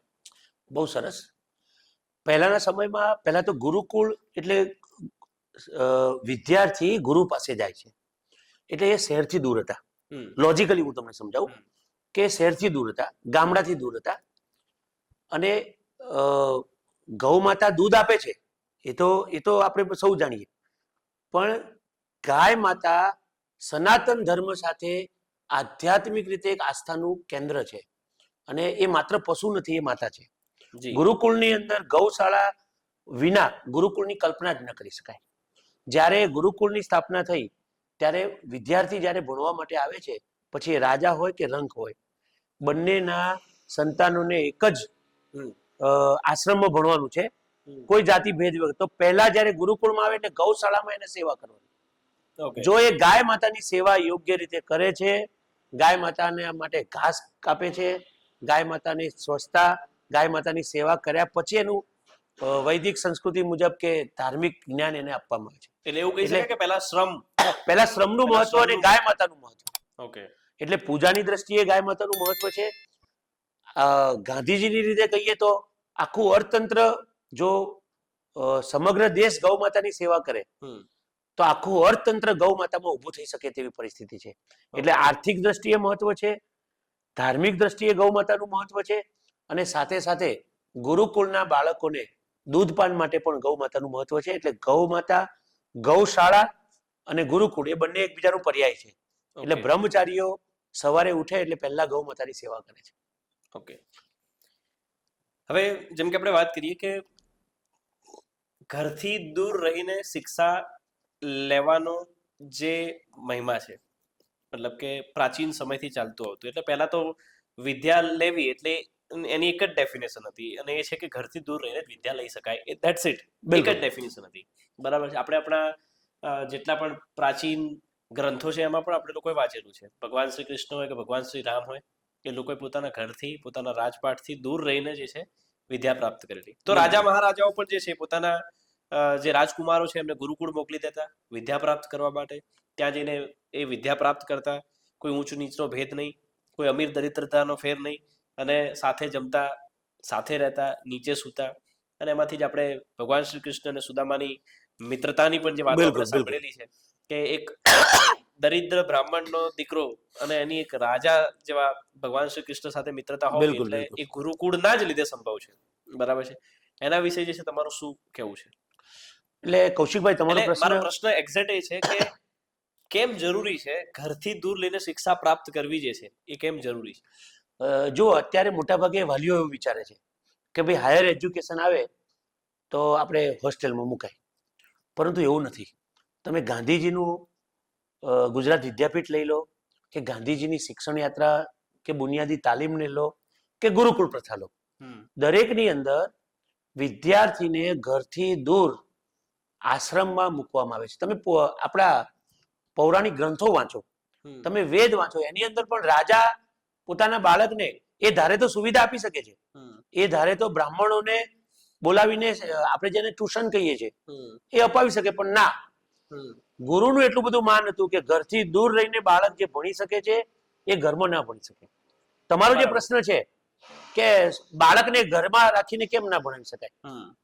બહુ સરસ. પહેલાના સમયમાં પહેલા તો ગુરુકુળ એટલે વિદ્યાર્થી ગુરુ પાસે જાય છે એટલે એ શહેરથી દૂર હતા. હમ. લોજિકલી હું તમને સમજાવું હમ. કે શહેરથી દૂર હતા, ગામડાથી દૂર હતા, અને અ, ગૌ માતા દૂધ આપે છે એ તો આપણે સૌ જાણીએ, પણ ગાય માતા સનાતન ધર્મ સાથે આધ્યાત્મિક રીતે એક આસ્થાનું કેન્દ્ર છે, અને એ માત્ર પશુ નથી, એ માતા છે. જી. ગુરુકુળની અંદર ગૌશાળા વિના ગુરુકુળની કલ્પના જ ન કરી શકાય. જ્યારે ગુરુકુળની સ્થાપના થઈ ત્યારે વિદ્યાર્થી જ્યારે ભણવા માટે આવે છે, પછી એ રાજા હોય કે રંક હોય, બંનેના સંતાનોને એક જ હમ. આશ્રમમાં ભણવાનું છે, હમ. કોઈ જાતિ ભેદ વગર. તો પહેલા જ્યારે ગુરુકુળમાં આવે એટલે ગૌશાળામાં એને સેવા કરવાની. ઓકે. જો એ ગાય માતાની સેવા યોગ્ય રીતે કરે છે, ગાય માતાને માટે ઘાસ કાપે છે, ગાય માતાની સ્વચ્છતા, ગાય માતાની સેવા કર્યા પછી એનું વૈદિક સંસ્કૃતિ મુજબ કે ધાર્મિક જ્ઞાન એને આપવામાં આવે છે. એટલે એવું કહી એટલે- શકાય કે પહેલા શ્રમ. પહેલા શ્રમનું પહેલા મહત્વ અને શ્રમનું- ગાય માતાનું મહત્વ. ઓકે. એટલે પૂજાની દ્રષ્ટિએ ગાય માતાનું મહત્વ છે. ગાંધીજીની રીતે કહીએ તો આખું અર્થતંત્ર જો સમગ્ર દેશ ગૌ માતાની સેવા કરે હમ. તો આખું અર્થતંત્ર ગૌ માતામાં ઊભું થઈ શકે તેવી પરિસ્થિતિ છે. એટલે આર્થિક દ્રષ્ટિએ મહત્વ છે, ધાર્મિક દ્રષ્ટિએ ગૌ માતાનું મહત્વ છે, અને સાથે સાથે ગુરુકુળના બાળકોને દૂધપાન માટે પણ ગૌ માતાનું મહત્વ છે. એટલે ગૌ માતા, ગૌશાળા અને ગુરુકુળ એ બંને એકબીજાનો પર્યાય છે. એટલે ઓકે. બ્રહ્મચારીઓ સવારે ઉઠે એટલે પહેલા ગૌ માતાની સેવા કરે છે. ઓકે. હવે જેમ કે આપણે વાત કરીએ કે ઘરથી દૂર રહીને શિક્ષા લેવાનો જે મહિમા છે, મતલબ કે પ્રાચીન સમયથી ચાલતું આવતું, એટલે પહેલા તો વિદ્યા લેવી એટલે એની એક જ ડેફિનેશન હતી, અને એ છે કે ઘરથી દૂર રહીને જ વિદ્યા લઈ શકાય. That's it. એક જ બિલકુલ. ડેફિનેશન હતી. બરાબર છે. આપણે આપણા જેટલા પણ પ્રાચીન ગ્રંથો છે એમાં પણ આપણે લોકોએ વાંચેલું છે. ભગવાન શ્રી કૃષ્ણ હોય કે ભગવાન શ્રી રામ હોય, એ લોકોએ પોતાના ઘરથી, પોતાના રાજપાટથી દૂર રહીને જે છે વિદ્યા પ્રાપ્ત કરેલી. તો બિલકુલ. રાજા મહારાજાઓ પણ જે છે પોતાના જે રાજકુમારો છે એમને ગુરુકુળ મોકલી દેતા વિદ્યા પ્રાપ્ત કરવા માટે. ત્યાં જઈને એ વિદ્યા પ્રાપ્ત કરતા. કોઈ ઊંચ નીચનો ભેદ નહીં, કોઈ અમીર દરિદ્રતાનો ફેર નહીં, અને સાથે જમતા, સાથે રહેતા, નીચે સૂતા. અને એમાંથી જ આપણે ભગવાન શ્રી કૃષ્ણ અને સુદામાની મિત્રતાની પણ જે વાતો બિલકુલ, આપણે સાંભળેલી છે કે એક દરિદ્ર બ્રાહ્મણનો દીકરો અને એની એક રાજા જેવા ભગવાન શ્રી કૃષ્ણ સાથે મિત્રતા હોવી, બિલકુલ, એટલે બિલકુલ. એ ગુરુકુળના જ લીધે સંભવ છે. બરાબર છે. એના વિશે જે છે તમારું શું કહેવું છે? એટલે કૌશિકભાઈ, તમારો એટલે પ્રશ્ન મારો પ્રશ્ન એક્ઝેક્ટ એ છે કે કેમ જરૂરી છે ઘરથી દૂર લઈને શિક્ષા પ્રાપ્ત કરવી જે છે એ કેમ જરૂરી છે? જો અત્યારે મોટાભાગે વાલીઓ એવું વિચારે છે કે ભાઈ હાયર એજ્યુકેશન આવે તો આપણે હોસ્ટેલમાં મુકાય, પરંતુ એવું નથી. તમે ગાંધીજીનું ગુજરાત વિદ્યાપીઠ લઈ લો, કે ગાંધીજીની શિક્ષણ યાત્રા કે બુનિયાદી તાલીમને લો, કે ગુરુકુળ પ્રથા લો, દરેકની અંદર વિદ્યાર્થીને ઘરથી દૂર આશ્રમમાં મૂકવામાં આવે છે. તમે આપણા પૌરાણિક ગ્રંથો વાંચો, તમે વેદ વાંચો, એની અંદર પણ રાજા પોતાના બાળકને એ ધારે તો સુવિધા આપી શકે છે, એ ધારે તો બ્રાહ્મણોને બોલાવીને આપણે જેને ટ્યુશન કહીએ છીએ એ અપાવી શકે, પણ ના, ગુરુનું એટલું બધું માન હતું કે ઘરથી દૂર રહીને બાળક જે ભણી શકે છે એ ઘરમાં ના ભણી શકે. તમારો જે પ્રશ્ન છે કે બાળકને ઘરમાં રાખીને કેમ ના ભણાવી શકાય,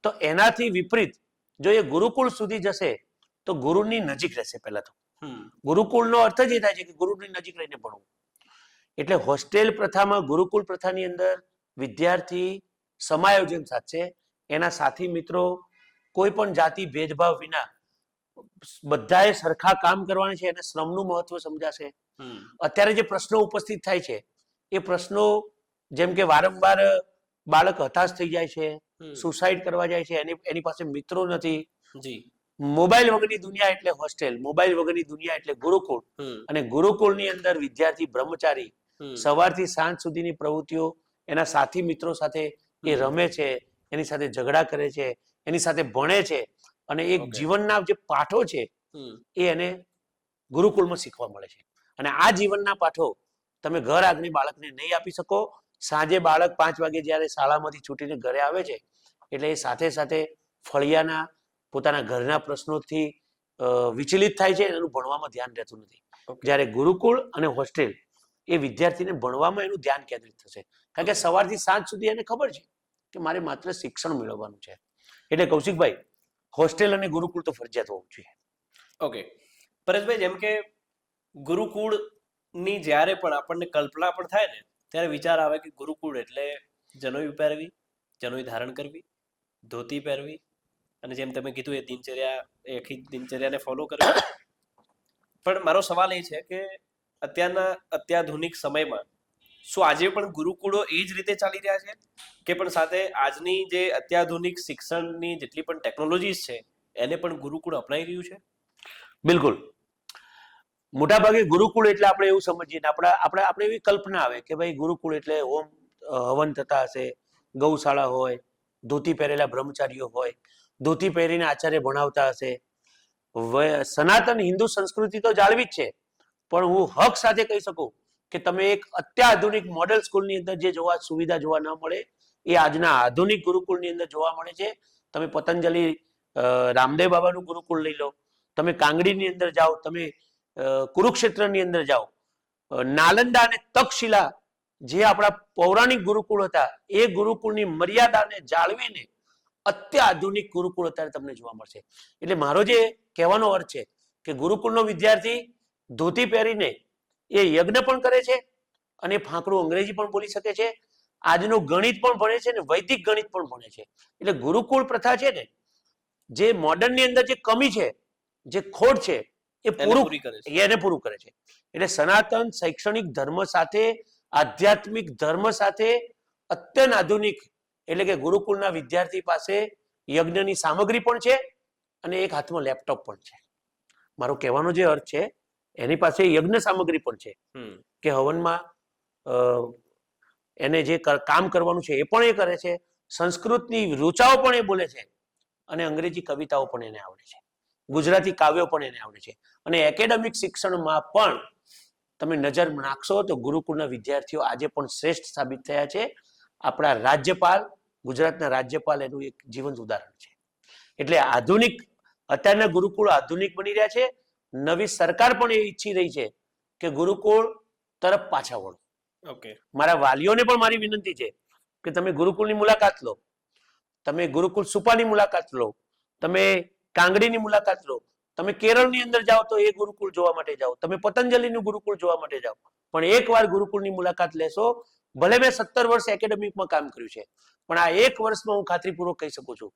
તો એનાથી વિપરીત જો એ ગુરુકુળ સુધી જશે તો ગુરુની નજીક રહેશે. પહેલા તો ગુરુકુળનો અર્થ જ એ થાય છે કે ગુરુની નજીક રહીને ભણવું. એટલે હોસ્ટેલ પ્રથામાં, ગુરુકુળ પ્રથાની અંદર વિદ્યાર્થી સમાયોજન સાધશે, એના સાથી મિત્રો કોઈ પણ જાતિ ભેદભાવ વિના બધાએ સરખા કામ કરવાના છે, એને શ્રમનું મહત્વ સમજાશે. અત્યારે જે પ્રશ્નો ઉપસ્થિત થાય છે એ પ્રશ્નો જેમ કે વારંવાર બાળક હતાશ થઈ જાય છે, સુસાઇડ કરવા જાય છે, એની પાસે મિત્રો નથી. મોબાઈલ વગરની દુનિયા એટલે હોસ્ટેલ, મોબાઈલ વગરની દુનિયા એટલે ગુરુકુળ, અને ગુરુકુળની અંદર વિદ્યાર્થી બ્રહ્મચારી સવારથી સાંજ સુધીની પ્રવૃત્તિઓ એના સાથી મિત્રો સાથે એ રમે છે, એની સાથે ઝઘડા કરે છે, એની સાથે ભણે છે, અને એક જીવનના જે પાઠો છે એ એને ગુરુકુળમાં શીખવા મળે છે. અને આ જીવનના પાઠો તમે ઘર આંગણે બાળકને નહીં આપી શકો. સાંજે બાળક 5 વાગે જ્યારે શાળામાંથી છૂટીને ઘરે આવે છે એટલે એ સાથે સાથે ફળિયાના પોતાના ઘરના પ્રશ્નોથી વિચલિત થાય છે, એનું ભણવામાં ધ્યાન રહેતું નથી. જ્યારે ગુરુકુળ અને હોસ્ટેલ એ વિદ્યાર્થીને ભણવામાં એનું ધ્યાન કેન્દ્રિત થશે, કારણ કે સવારથી સાંજ સુધી એને ખબર છે કે મારે માત્ર શિક્ષણ મેળવવાનું છે. એટલે કૌશિકભાઈ, હોસ્ટેલ અને ગુરુકુળ તો ફરજિયાત હોવું જોઈએ. ઓકે, પરેશભાઈ, જેમ કે ગુરુકુળની જ્યારે પણ આપણને કલ્પના પણ થાય ને ત્યારે વિચાર આવે કે ગુરુકુળ એટલે જનોઈ પહેરવી, જનોઈ ધારણ કરવી, ધોતી પહેરવી, અને જેમ તમે કીધું એ દિનચર્યા, એ આખી દિનચર્યાને ફોલો કરવી. પણ મારો સવાલ એ છે કે અત્યારના અત્યાધુનિક સમયમાં શું આજે પણ ગુરુકુળો એ જ રીતે ચાલી રહ્યા છે, કે પણ સાથે આજની જે અત્યાધુનિક શિક્ષણની જેટલી પણ ટેકનોલોજીસ છે એને પણ ગુરુકુળ અપનાવી રહ્યું છે? બિલકુલ. મોટાભાગે ગુરુકુળ એટલે આપણે એવું સમજીએ ને આપણે એવી કલ્પના આવે કે ભાઈ ગુરુકુળ એટલે હોમ હવન થતા હશે, ગૌશાળા હોય, ધોતી પહેરેલા બ્રહ્મચારીઓ હોય, ધોતી પહેરીને આચાર્ય ભણાવતા હશે. સનાતન હિન્દુ સંસ્કૃતિ તો જાળવી જ છે, પણ હું હક સાથે કહી શકું કે તમે એક અત્યાધુનિક મોડેલ સ્કૂલની અંદર જે સુવિધા જોવા ન મળે એ આજના આધુનિક ગુરુકુળની અંદર જોવા મળે છે. તમે પતંજલિ રામદેવ બાબાનું ગુરુકુળ લઈ લો, તમે કાંગડીની અંદર જાઓ, તમે કુરુક્ષેત્રની અંદર જાઓ, નાલંદા અને તક્ષશિલા જે આપણા પૌરાણિક ગુરુકુળ હતા એ ગુરુકુળની મર્યાદાને જાળવીને અત્યાધુનિક ગુરુકુળ અત્યારે તમને જોવા મળશે. એટલે મારો જે કહેવાનો અર્થ છે કે ગુરુકુળનો વિદ્યાર્થી ધોતી પહેરીને એ યજ્ઞ પણ કરે છે અને ફાંકડું અંગ્રેજી પણ બોલી શકે છે, આજનું ગણિત પણ ભણે છે ને વૈદિક ગણિત પણ ભણે છે. એટલે ગુરુકુળ પ્રથા છે ને જે મોડર્નની અંદર જે કમી છે, જે ખોટ છે એ એને પૂરું કરે છે. એટલે સનાતન શૈક્ષણિક ધર્મ સાથે, આધ્યાત્મિક ધર્મ સાથે અત્યંત આધુનિક એટલે કે ગુરુકુળના વિદ્યાર્થી પાસે યજ્ઞની સામગ્રી પણ છે અને એક હાથમાં લેપટોપ પણ છે. મારો કહેવાનો જે અર્થ છે એની પાસે યજ્ઞ સામગ્રી પણ છે કે હવનમાં એને જે કામ કરવાનું છે એ પણ એ કરે છે, સંસ્કૃતની રૂચાઓ પણ એ બોલે છે અને અંગ્રેજી કવિતાઓ પણ એને આવડે છે, ગુજરાતી કાવ્યો પણ એને આવડે છે. અને એકેડેમિક શિક્ષણમાં પણ તમે નજર નાખશો તો ગુરુકુળના વિદ્યાર્થીઓ આજે પણ શ્રેષ્ઠ સાબિત થયા છે. આપણા રાજ્યપાલ, ગુજરાતના રાજ્યપાલ એનું એક જીવંત ઉદાહરણ છે. એટલે આધુનિક અત્યારના ગુરુકુળ આધુનિક બની રહ્યા છે. નવી સરકાર પણ એ ઈચ્છી રહી છે કે ગુરુકુળ તરફ પાછા વળો. ઓકે, મારા વાલીઓને પણ મારી વિનંતી છે કે તમે ગુરુકુળની મુલાકાત લો, તમે ગુરુકુળ સુપાની મુલાકાત લો, તમે કાંગડીની મુલાકાત લો, તમે કેરળની અંદર જાઓ તો એ ગુરુકુળ જોવા માટે જાઓ, તમે પતંજલિનું ગુરુકુળ જોવા માટે જાઓ, પણ એકવાર ગુરુકુળની મુલાકાત લેશો. ભલે મેં 17 વર્ષ એકેડેમિકમાં કામ કર્યું છે, પણ આ એક વર્ષમાં હું ખાતરીપૂર્વક કહી શકું છું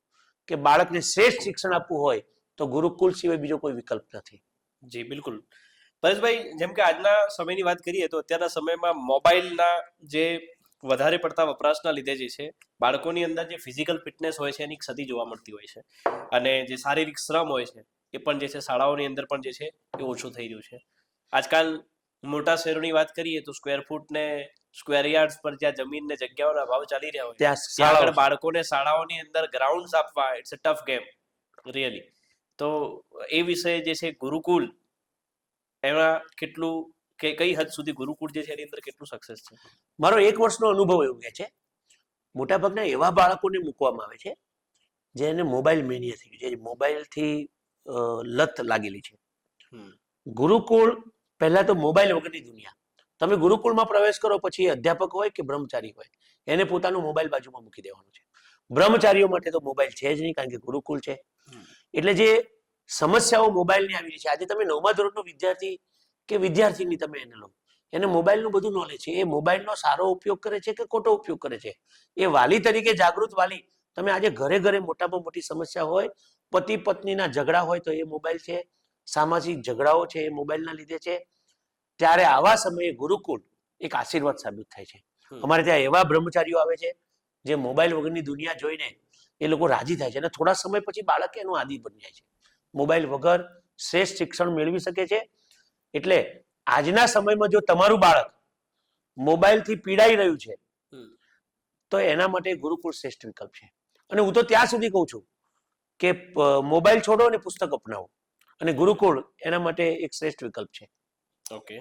કે બાળકને શ્રેષ્ઠ શિક્ષણ આપવું હોય તો ગુરુકુળ સિવાય બીજો કોઈ વિકલ્પ નથી. જી બિલકુલ. પરેશભાઈ, જેમ કે આજના સમયની વાત કરીએ તો અત્યારના સમયમાં મોબાઈલના જે વધારે પડતા વપરાશના લીધે જે છે બાળકોની અંદર જે ફિઝિકલ ફિટનેસ હોય છે એની ક્ષતિ જોવા મળતી હોય છે, અને જે શારીરિક શ્રમ હોય છે એ પણ જે છે શાળાઓની અંદર પણ જે છે એ ઓછું થઈ રહ્યું છે. આજકાલ મોટા શહેરોની વાત કરીએ તો સ્ક્વેર ફૂટ ને સ્ક્વેર યાર્ડ્સ પર જ્યાં જમીન ને જગ્યાઓના ભાવ ચાલી રહ્યા હોય ત્યાં આગળ બાળકોને શાળાઓની અંદર ગ્રાઉન્ડ્સ આપવા, it's a tough game really. તો એ વિષય જે છે ગુરુકુળ એમાં કેટલું કે કઈ હદ સુધી ગુરુકુળ જે છે એની અંદર કેટલું સક્સેસ છે? મારો એક વર્ષનો અનુભવ એવું કહે છે મોટાભાગના એવા બાળકોને મૂકવામાં આવે છે જેને મોબાઈલ મેનિયા થઈ ગયું છે, મોબાઈલથી લત લાગેલી છે. ગુરુકુળ પહેલા તો મોબાઈલ વગરની દુનિયા. તમે ગુરુકુળમાં પ્રવેશ કરો પછી અધ્યાપક હોય કે બ્રહ્મચારી હોય એને પોતાનું મોબાઈલ બાજુમાં મૂકી દેવાનું છે. બ્રહ્મચારીઓ માટે તો મોબાઈલ છે જ નહીં, કારણ કે ગુરુકુળ છે. એટલે જે સમસ્યાઓ મોબાઈલની આવી રહી છે, આજે તમે 9મા ધોરણનો વિદ્યાર્થી કે વિદ્યાર્થીની તમે એને લો, એને મોબાઈલનું બધું નોલેજ છે. એ મોબાઈલનો સારો ઉપયોગ કરે છે કે ખોટો ઉપયોગ કરે છે, એ વાલી તરીકે જાગૃત વાલી તમે આજે ઘરે ઘરે મોટામાં મોટી સમસ્યા હોય, પતિ પત્નીના ઝઘડા હોય તો એ મોબાઈલ છે, સામાજિક ઝઘડાઓ છે એ મોબાઈલના લીધે છે. ત્યારે આવા સમયે ગુરુકુળ એક આશીર્વાદ સાબિત થાય છે. અમારે ત્યાં એવા બ્રહ્મચારીઓ આવે છે જે મોબાઈલ વગરની દુનિયા જોઈને એ લોકો રાજી થાય છે અને થોડા સમય પછી બાળક એનું આદી બની જાય છે. મોબાઈલ વગર શ્રેષ્ઠ શિક્ષણ મેળવી શકે છે. એટલે આજના સમયમાં જો તમારું બાળક મોબાઈલથી પીડાઈ રહ્યું છે તો એના માટે ગુરુકુળ શ્રેષ્ઠ વિકલ્પ છે. અને હું તો ત્યાં સુધી કહું છું કે મોબાઈલ છોડો અને પુસ્તક અપનાવો, અને ગુરુકુળ એના માટે એક શ્રેષ્ઠ વિકલ્પ છે. ઓકે,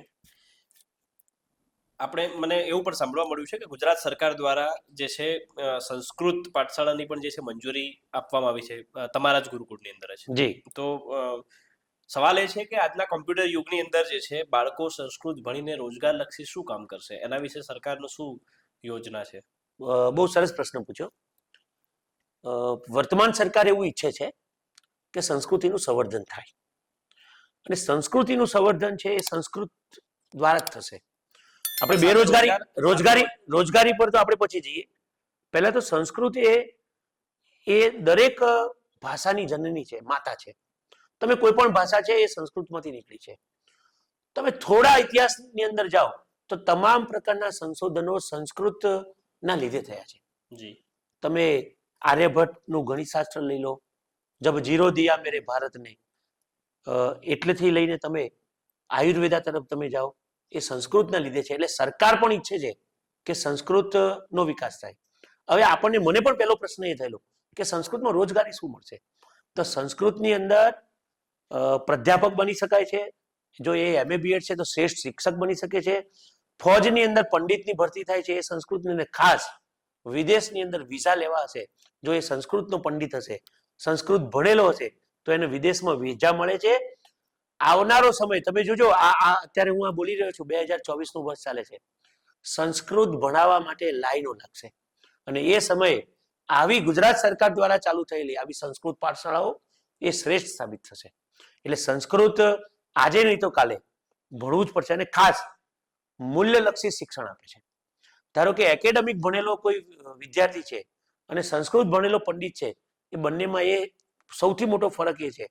મને એવું પણ સાંભળવા મળ્યું છે કે ગુજરાત સરકાર દ્વારા જે છે સંસ્કૃત પાઠશાળાની પણ જે છે મંજૂરી આપવામાં આવી છે તમારા જ ગુરુકુળની અંદર છે. જી. તો સવાલ એ છે કે આજના કોમ્પ્યુટર યુગની અંદર જે છે બાળકો સંસ્કૃત ભણીને રોજગારલક્ષી શું કામ કરશે, એના વિશે સરકારનો શું યોજના છે? બહુ સરસ પ્રશ્ન પૂછ્યો. વર્તમાન સરકાર એવું ઈચ્છે છે કે સંસ્કૃતિનું સંવર્ધન થાય. અને સંસ્કૃતિનું સંવર્ધન છે એ સંસ્કૃત દ્વારા જ થશે. આપણે રોજગારી પર તો આપણે પછી જઈએ. પહેલા તો સંસ્કૃત એ દરેક ભાષાની જનની છે, માતા છે. તમે કોઈ પણ ભાષા છે એ સંસ્કૃતમાંથી નીકળી છે. તમે થોડા ઇતિહાસની અંદર જાઓ તો તમામ પ્રકારના સંશોધનો સંસ્કૃતના લીધે થયા છે. જી. તમે આર્યભટ્ટનું ગણિતશાસ્ત્ર લઈ લો, જબ જીરો દિયા મેરે ભારતને, એટલેથી લઈને તમે આયુર્વેદા તરફ તમે જાઓ, એ સંસ્કૃતના લીધે છે. એટલે સરકાર પણ ઈચ્છે છે કે સંસ્કૃતનો વિકાસ થાય. હવે મને પણ પહેલો પ્રશ્ન એ થયેલો કે સંસ્કૃતમાં રોજગારી શું મળશે? તો સંસ્કૃતની અંદર પ્રાધ્યાપક બની શકાય છે. જો એ MA BEd છે તો શ્રેષ્ઠ શિક્ષક બની શકે છે. ફોજની અંદર પંડિતની ભરતી થાય છે એ સંસ્કૃતની અંદર. ખાસ વિદેશની અંદર વિઝા લેવા હશે, જો એ સંસ્કૃતનો પંડિત હશે, સંસ્કૃત ભણેલો હશે, તો એને વિદેશમાં વિઝા મળે છે. આવનારો સમય તમે જોજો, અત્યારે હું આ બોલી રહ્યો છું, 2024નું વર્ષ ચાલે છે. સંસ્કૃત ભણાવવા માટે લાઈનો લાગશે. અને એ સમયે આવી ગુજરાત સરકાર દ્વારા ચાલુ થયેલી આવી સંસ્કૃત પાઠશાળાઓ એ શ્રેષ્ઠ સાબિત થશે. એટલે સંસ્કૃત આજે નહીં તો કાલે ભણવું જ પડશે. અને ખાસ મૂલ્યલક્ષી શિક્ષણ આપે છે. ધારો કે એકેડેમિક ભણેલો કોઈ વિદ્યાર્થી છે અને સંસ્કૃત ભણેલો પંડિત છે, એ બંનેમાં એ સૌથી મોટો ફરક એ છે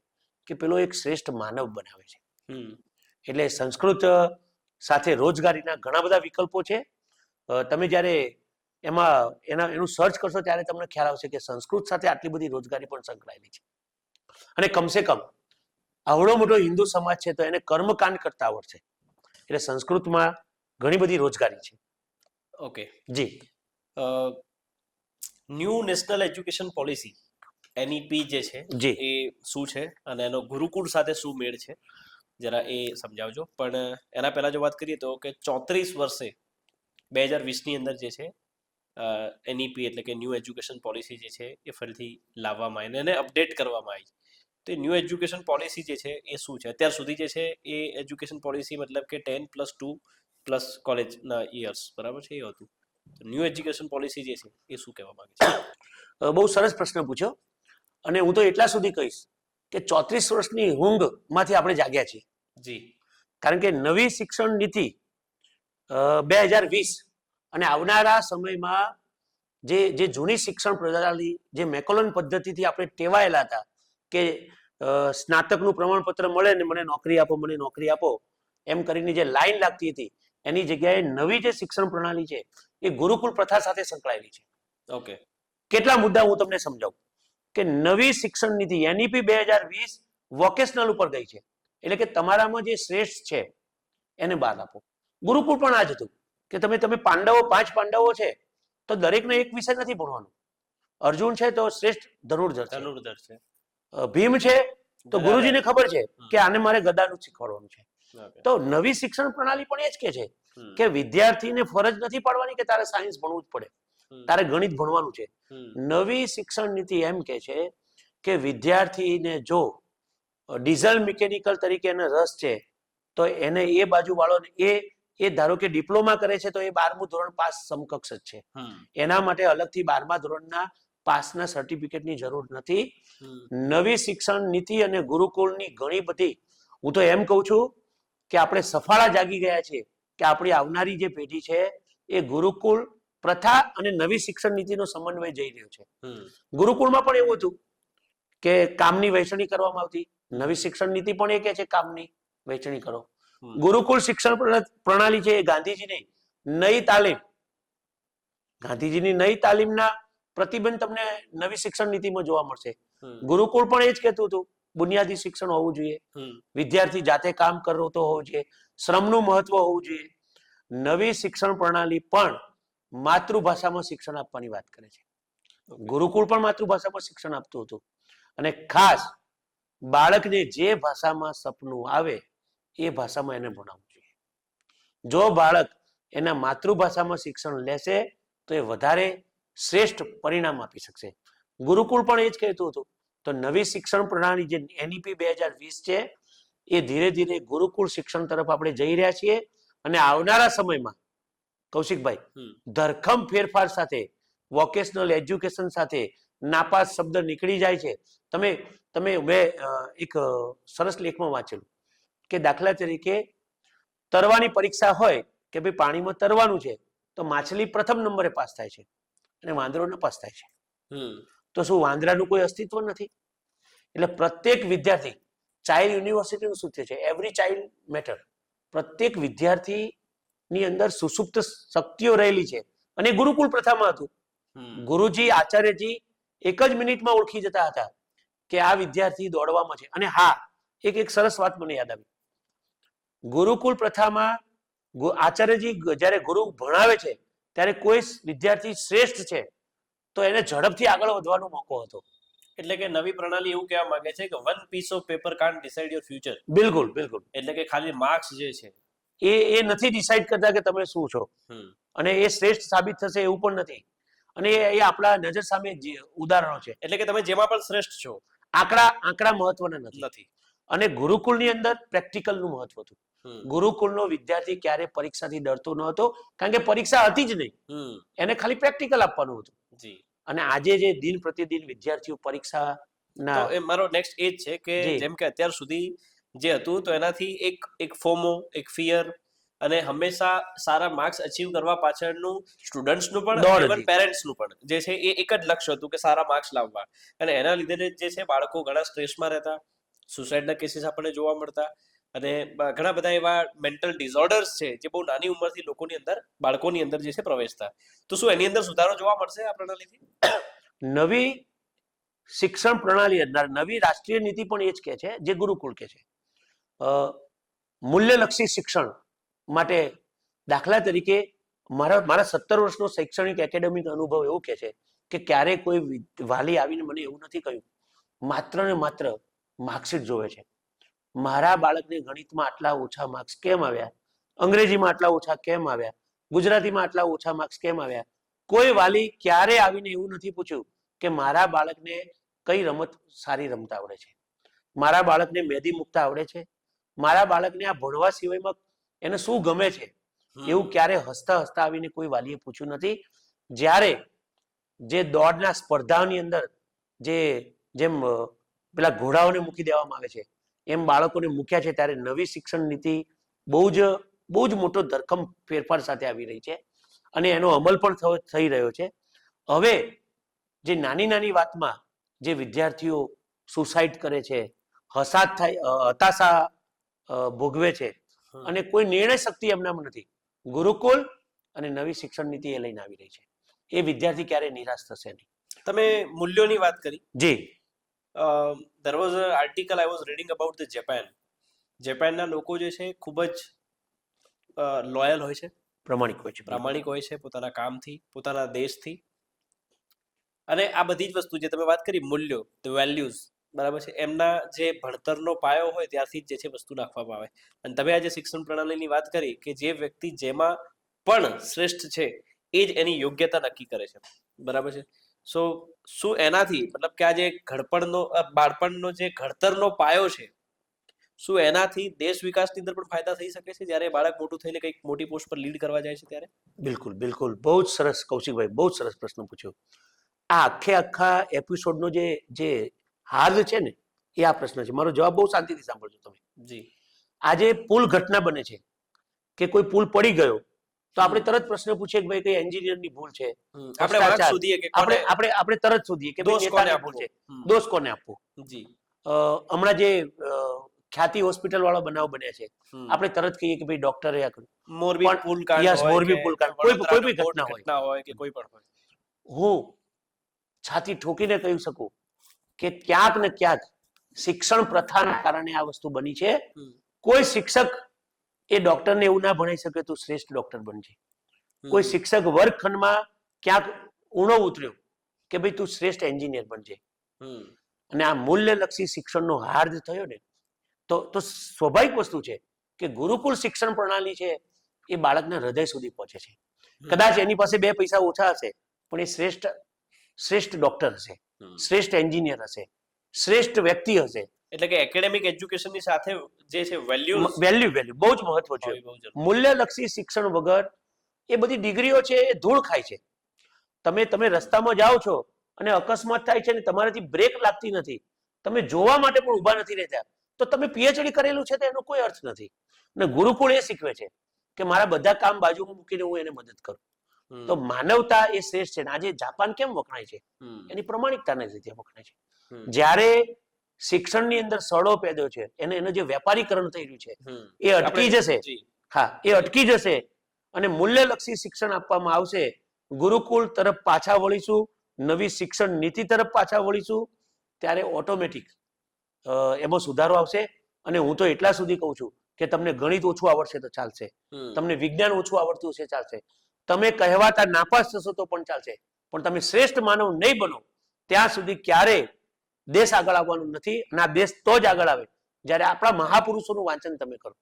કે પેલો એક શ્રેષ્ઠ માનવ બનાવે છે. એટલે સંસ્કૃત સાથે રોજગારીના ઘણા બધા વિકલ્પો છે. તમે જ્યારે એનું સર્ચ કરશો ત્યારે તમને ખ્યાલ આવશે કે સંસ્કૃત સાથે આટલી બધી રોજગારી પણ સંકળાયેલી છે. અને કમસે કમ આવડો મોટો હિન્દુ સમાજ છે તો એને કર્મકાંડ કરતા આવડશે. એટલે સંસ્કૃતમાં ઘણી બધી રોજગારી છે. Okay ji. New national education policy NEP જે છે જી. એ શું છે અને એનો ગુરુકુળ સાથે શું મેળ છે, જરા એ સમજાવજો. પણ એના પહેલા જો વાત કરીએ તો કે 34 વર્ષે 2020ની અંદર જે છે NEP એટલે કે ન્યૂ એજ્યુકેશન પોલિસી જે છે એ ફરીથી લાવવામાં આવી અને એને અપડેટ કરવામાં આવી. તો ન્યૂ એજ્યુકેશન પોલિસી જે છે એ શું છે? અત્યાર સુધી જે છે એ એજ્યુકેશન પોલિસી મતલબ કે 10+2+ કોલેજના યર્સ, બરાબર છે, એ હતું. ન્યૂ એજ્યુકેશન પોલિસી જે છે એ શું કહેવા માંગે છે? બહુ સરસ પ્રશ્ન પૂછ્યો. અને હું તો એટલા સુધી કહીશ કે 34 વર્ષની ઊંઘમાંથી આપણે જાગ્યા છીએ. જી. કારણ કે નવી શિક્ષણ નીતિ 2020 અને આવનારા સમયમાં જે જૂની શિક્ષણ પ્રણાલી, જે મેકોલન પદ્ધતિથી આપણે ટેવાયેલા હતા કે સ્નાતકનું પ્રમાણપત્ર મળે ને મને નોકરી આપો, મને નોકરી આપો, એમ કરીને જે લાઈન લાગતી હતી, એની જગ્યાએ નવી જે શિક્ષણ પ્રણાલી છે એ ગુરુકુળ પ્રથા સાથે સંકળાયેલી છે. ઓકે. કેટલા મુદ્દા હું તમને સમજાવું. કે નવી શિક્ષણ નીતિ NEP 2020 વોકેશનલ ઉપર ગઈ છે. એટલે કે તમારામાં જે શ્રેષ્ઠ છે એને બાદ આપો. ગુરુકુળ પણ આ જ હતું કે તમે 5 પાંડવો છે તો દરેકને એક વિષય નથી ભણવાનો. અર્જુન છે તો શ્રેષ્ઠ ધનુર્ધર છે. ભીમ છે તો ગુરુજીને ખબર છે કે આને મારે ગદાનું શીખવાડવાનું છે. તો નવી શિક્ષણ પ્રણાલી પણ એ જ કે છે કે વિદ્યાર્થીને ફરજ નથી પાડવાની કે તારે સાયન્સ ભણવું જ પડે, તારે ગણિત ભણવાનું છે. નવી શિક્ષણ નીતિ એમ કે છે કે વિદ્યાર્થીને જો ડીઝલ મિકેનિકલ તરીકે એને રસ છે તો એને એ બાજુ વાળો એ ધારો કે ડિપ્લોમા કરે છે તો એ 12મું ધોરણ પાસ સમકક્ષ જ છે. એના માટે અલગથી 12મા ધોરણના પાસના સર્ટિફિકેટની જરૂર નથી. નવી શિક્ષણ નીતિ અને ગુરુકુળની ઘણી બધી, હું તો એમ કહું છું કે આપણે સફાળા જાગી ગયા છીએ કે આપણી આવનારી જે પેઢી છે એ ગુરુકુળ પ્રથા અને નવી શિક્ષણ નીતિનો સમન્વય જઈ રહ્યો છે. ગુરુકુળમાં પણ એવું હતું કે કામની વહેંચણી કરવામાં આવતી. નવી શિક્ષણ નીતિ પણ એ કે છે કામની વહેંચણી કરો. ગુરુકુળ શિક્ષણ પ્રણાલી છે એ ગાંધીજીની નઈ તાલીમના પ્રતિબંધ તમને નવી શિક્ષણ નીતિમાં જોવા મળશે. ગુરુકુળ પણ એ જ કહેતું હતું બુનિયાદી શિક્ષણ હોવું જોઈએ, વિદ્યાર્થી જાતે કામ કરતો હોવો જોઈએ, શ્રમનું મહત્વ હોવું જોઈએ. નવી શિક્ષણ પ્રણાલી પણ માતૃભાષામાં શિક્ષણ આપવાની વાત કરે છે. ગુરુકુળ પણ માતૃભાષામાં શિક્ષણ આપતું હતું. અને ખાસ બાળકને જે ભાષામાં સપનું આવે એ ભાષામાં એને ભણાવવું જોઈએ. જો બાળક એના માતૃભાષામાં શિક્ષણ લેશે તો એ વધારે શ્રેષ્ઠ પરિણામ આપી શકશે. ગુરુકુળ પણ એ જ કહેતું હતું. તો નવી શિક્ષણ પ્રણાલી જે NEP 2020 છે એ ધીરે ધીરે ગુરુકુળ શિક્ષણ તરફ આપણે જઈ રહ્યા છીએ. અને આવનારા સમયમાં કૌશિકભાઈ ધરખમ ફેરફાર સાથે, વોકેશનલ એજ્યુકેશન સાથે, નાપાસ શબ્દ નીકળી જાય છે. તમે તમે મેં એક સરસ લેખમાં વાંચેલું કે દાખલા તરીકે તરવાની પરીક્ષા હોય કે ભાઈ પાણીમાં તરવાનું છે તો માછલી પ્રથમ નંબરે પાસ થાય છે અને વાંદરો નપાસ થાય છે. તો શું વાંદરાનું કોઈ અસ્તિત્વ નથી? એટલે પ્રત્યેક વિદ્યાર્થી, ચાઇલ્ડ યુનિવર્સિટીનું સૂત્ર છે એવરી ચાઇલ્ડ મેટર. પ્રત્યેક વિદ્યાર્થીની અંદર સુસુપ્ત શક્તિઓ રહેલી છે. અને ગુરુકુળ પ્રથામાં હતું. ગુરુજી આચાર્યજી એક જ મિનિટમાં ઓળખી જતા હતા કે આ વિદ્યાર્થી દોડવામાં છે. અને હા, એક સરસ વાત મને યાદ આવી. ગુરુકુળ પ્રથામાં આચાર્યજી જ્યારે ગુરુ ભણાવે છે ત્યારે કોઈ વિદ્યાર્થી શ્રેષ્ઠ છે તો એને ઝડપથી આગળ વધવાનો મોકો હતો. એટલે કે નવી પ્રણાલી એવું કહેવા માંગે છે કે one piece of paper can't decide your future. બિલકુલ બિલકુલ. એટલે કે ખાલી માર્ક્સ જે છે એ નથી ડિસાઇડ કરતા કે તમે શું છો, અને એ શ્રેષ્ઠ સાબિત થશે એવું પણ નથી. અને એ આપણા નજર સામે ઉદાહરણો છે. એટલે કે તમે જેમાં પણ શ્રેષ્ઠ છો. આંકડા મહત્વના નથી. અને ગુરુકુળની અંદર પ્રેક્ટિકલનું મહત્વ હતું. ગુરુકુળનો વિદ્યાર્થી ક્યારે પરીક્ષાથી ડરતો ન હતો, કારણ કે પરીક્ષા હતી જ નહીં, એને ખાલી પ્રેક્ટિકલ આપવાનું હતું. જી. અને આજે જે દિન પ્રતિદિન વિદ્યાર્થીઓ પરીક્ષાના, તો એ મારો નેક્સ્ટ એ જ છે કે જેમ કે અત્યાર સુધી જે હતું તો એનાથી એક ફોમો, એક ફિયર અને હંમેશા સારા માર્ક્સ અચીવ કરવા પાછળનું સ્ટુડન્ટ્સનું પણ ઇવન પેરેન્ટ્સનું પણ જે છે એ એક જ લક્ષ્ય હતું કે સારા માર્ક્સ લાવવા. અને એના લીધે જે છે બાળકો ઘણા સ્ટ્રેસમાં રહેતા, સુસાઇડના કેસીસ આપણને જોવા મળતા, અને ઘણા બધા એવા મેન્ટલ ડિસઓર્ડર્સ છે જે બહુ નાની ઉંમરથી લોકોની અંદર, બાળકોની અંદર જે છે પ્રવેશતા. તો શું એની અંદર સુધારો જોવા મળશે આ પ્રણાલીથી? નવી શિક્ષણ પ્રણાલી અંદર નવી રાષ્ટ્રીય નીતિ પણ એ જ કહે છે જે ગુરુકુળ કહે છે. મૂલ્યલક્ષી શિક્ષણ માટે દાખલા તરીકે મારા 17 વર્ષનો શૈક્ષણિક એકેડેમિક અનુભવ એવું કહે છે કે ક્યારેય કોઈ વાલી આવીને મને એવું નથી કહ્યું માત્ર ને માત્ર માર્કશીટ જોવે છે. મારા બાળકને ગણિતમાં આટલા ઓછા માર્ક્સ કેમ આવ્યા, અંગ્રેજીમાં આટલા ઓછા કેમ આવ્યા, ગુજરાતીમાં આટલા ઓછા માર્ક્સ કેમ આવ્યા. કોઈ વાલી ક્યારે આવીને એવું નથી પૂછ્યું કે મારા બાળકને કઈ રમત સારી રમતા આવડે છે, મારા બાળકને મહેંદી મૂકતા આવડે છે, મારા બાળકને આ ભણવા સિવાયમાં એને શું ગમે છે. એવું ક્યારે હસતા હસતા આવીને કોઈ વાલીએ પૂછ્યું નથી. જ્યારે જે દોડના સ્પર્ધાઓની અંદર જેમ પેલા ઘોડાઓને મૂકી દેવામાં આવે છે એમ બાળકોને મૂક્યા છે, ત્યારે નવી શિક્ષણ નીતિ બહુ જ મોટો ધરખમ ફેરફાર સાથે આવી રહી છે અને એનો અમલ પણ થઈ રહ્યો છે. હવે જે નાની નાની વાતમાં જે વિદ્યાર્થીઓ સુસાઇડ કરે છે, હતાશા ભોગવે છે અને કોઈ નિર્ણય શક્તિ એમનામાં નથી, ગુરુકુળ અને નવી શિક્ષણ નીતિ એ લઈને આવી રહી છે. એ વિદ્યાર્થી ક્યારે નિરાશ થશે નહીં. તમે મૂલ્યોની વાત કરી. જી. there was an article I was reading about the Japan. જાપાનના લોકો જે છે ખૂબ જ લોયલ હોય છે, પ્રામાણિક હોય છે પોતાના કામથી, પોતાના દેશથી. અને આ બધી જ વસ્તુ જે તમે વાત કરી, મૂલ્યો, ધ વેલ્યુઝ, બરાબર છે, એમના જે ભણતરનો પાયો હોય ત્યારથી જ જે છે વસ્તુ નાખવામાં આવે. અને તમે આજે શિક્ષણ પ્રણાલીની વાત કરી કે જે વ્યક્તિ જેમાં પણ શ્રેષ્ઠ છે એ જ એની યોગ્યતા નક્કી કરે છે, બરાબર છે. સો શું એનાથી મતલબ કે આ જે બાળપણનો જે ઘડતરનો પાયો છે, શું એનાથી દેશ વિકાસની અંદર પણ ફાયદા થઈ શકે છે જ્યારે બાળક મોટું થઈને કંઈક મોટી પોસ્ટ પર લીડ કરવા જાય છે ત્યારે? બિલકુલ બિલકુલ. બહુ જ સરસ કૌશિકભાઈ, બહુ જ સરસ પ્રશ્ન પૂછ્યો. આ આખા એપિસોડનો જે હાર્દ છે ને એ આ પ્રશ્ન છે. મારો જવાબ બહુ શાંતિથી સાંભળજો તમે. જી. આજે પુલ ઘટના બને છે કે કોઈ પુલ પડી ગયો તો આપણે તરત પ્રશ્ન પૂછીએ કે ભાઈ કઈ એન્જિનિયરની ભૂલ છે, આપણે તરત શોધીએ કે ભાઈ નેતાની ભૂલ છે, દોષ કોને આપવો. જી. હમણાં જે ખ્યાતિ હોસ્પિટલ વાળો બનાવ બન્યા છે, આપણે તરત કહીએ કે ભાઈ ડોક્ટરે આ કર્યું. મોરબી પુલ કાંડ કોઈ બી ઘટના હોય કે કોઈ પણ હોય, હું છાતી ઠોકીને કહી શકું કે ક્યાંક ને ક્યાંક શિક્ષણ પ્રથાના કારણે આ વસ્તુ બની છે. કોઈ શિક્ષક એ ડોક્ટરને એવું ના ભણાઈ શકે તું શ્રેષ્ઠ ડોક્ટર બનજે. કોઈ શિક્ષક વર્ગખંડમાં ક્યાંક ઊણો ઉતર્યો કે ભાઈ તું શ્રેષ્ઠ એન્જિનિયર બનજે. અને આ મૂલ્યલક્ષી શિક્ષણનો હાર્દ થયો ને તો સ્વાભાવિક વસ્તુ છે કે ગુરુકુળ શિક્ષણ પ્રણાલી છે એ બાળકના હૃદય સુધી પહોંચે છે. કદાચ એની પાસે 2 પૈસા ઓછા હશે પણ એ શ્રેષ્ઠ ડોક્ટર હશે, શ્રેષ્ઠ એન્જિનિયર હશે, શ્રેષ્ઠ વ્યક્તિ હશે. એટલે કે એકેડેમિક એજ્યુકેશનની સાથે જે છે વેલ્યુ બહુ જ મહત્વ છે. મૂલ્યલક્ષી શિક્ષણ વગર એ બધી ડિગ્રીઓ છે એ ધૂળ ખાય છે. તમે રસ્તામાં જાઓ છો અને અકસ્માત થાય છે અને તમારાથી બ્રેક લાગતી નથી, તમે જોવા માટે પણ ઊભા નથી રહેતા, તો તમે પીએચડી કરેલું છે તો એનો કોઈ અર્થ નથી. અને ગુરુકુળ એ શીખવે છે કે મારા બધા કામ બાજુમાં મૂકીને હું એને મદદ કરું. તો માનવતા એ શ્રેષ્ઠ છે. અને આજે જાપાન કેમ વખણાય છે? એની પ્રમાણિકતાને લીધે વખણાય છે. જ્યારે શિક્ષણની અંદર સડો પેદો છે, એનું જે વેપારીકરણ થઈ રહ્યું છે એ અટકી જશે. હા, એ અટકી જશે અને મૂલ્યલક્ષી શિક્ષણ આપવામાં આવશે. ગુરુકુળ તરફ પાછા વળીશું, નવી શિક્ષણ નીતિ તરફ પાછા વળીશું, ત્યારે ઓટોમેટિક એમાં સુધારો આવશે. અને હું તો એટલા સુધી કહું છું કે તમને ગણિત ઓછું આવડશે તો ચાલશે, તમને વિજ્ઞાન ઓછું આવડતું હશે ચાલશે, તમે કહેવાતા નાપાસ થશો તો પણ ચાલશે, પણ તમે શ્રેષ્ઠ માનવ નહીં બનો ત્યાં સુધી ક્યારેય દેશ આગળ આવવાનું નથી. અને આ દેશ તો જ આગળ આવે જ્યારે આપણા મહાપુરુષોનું વાંચન તમે કરો.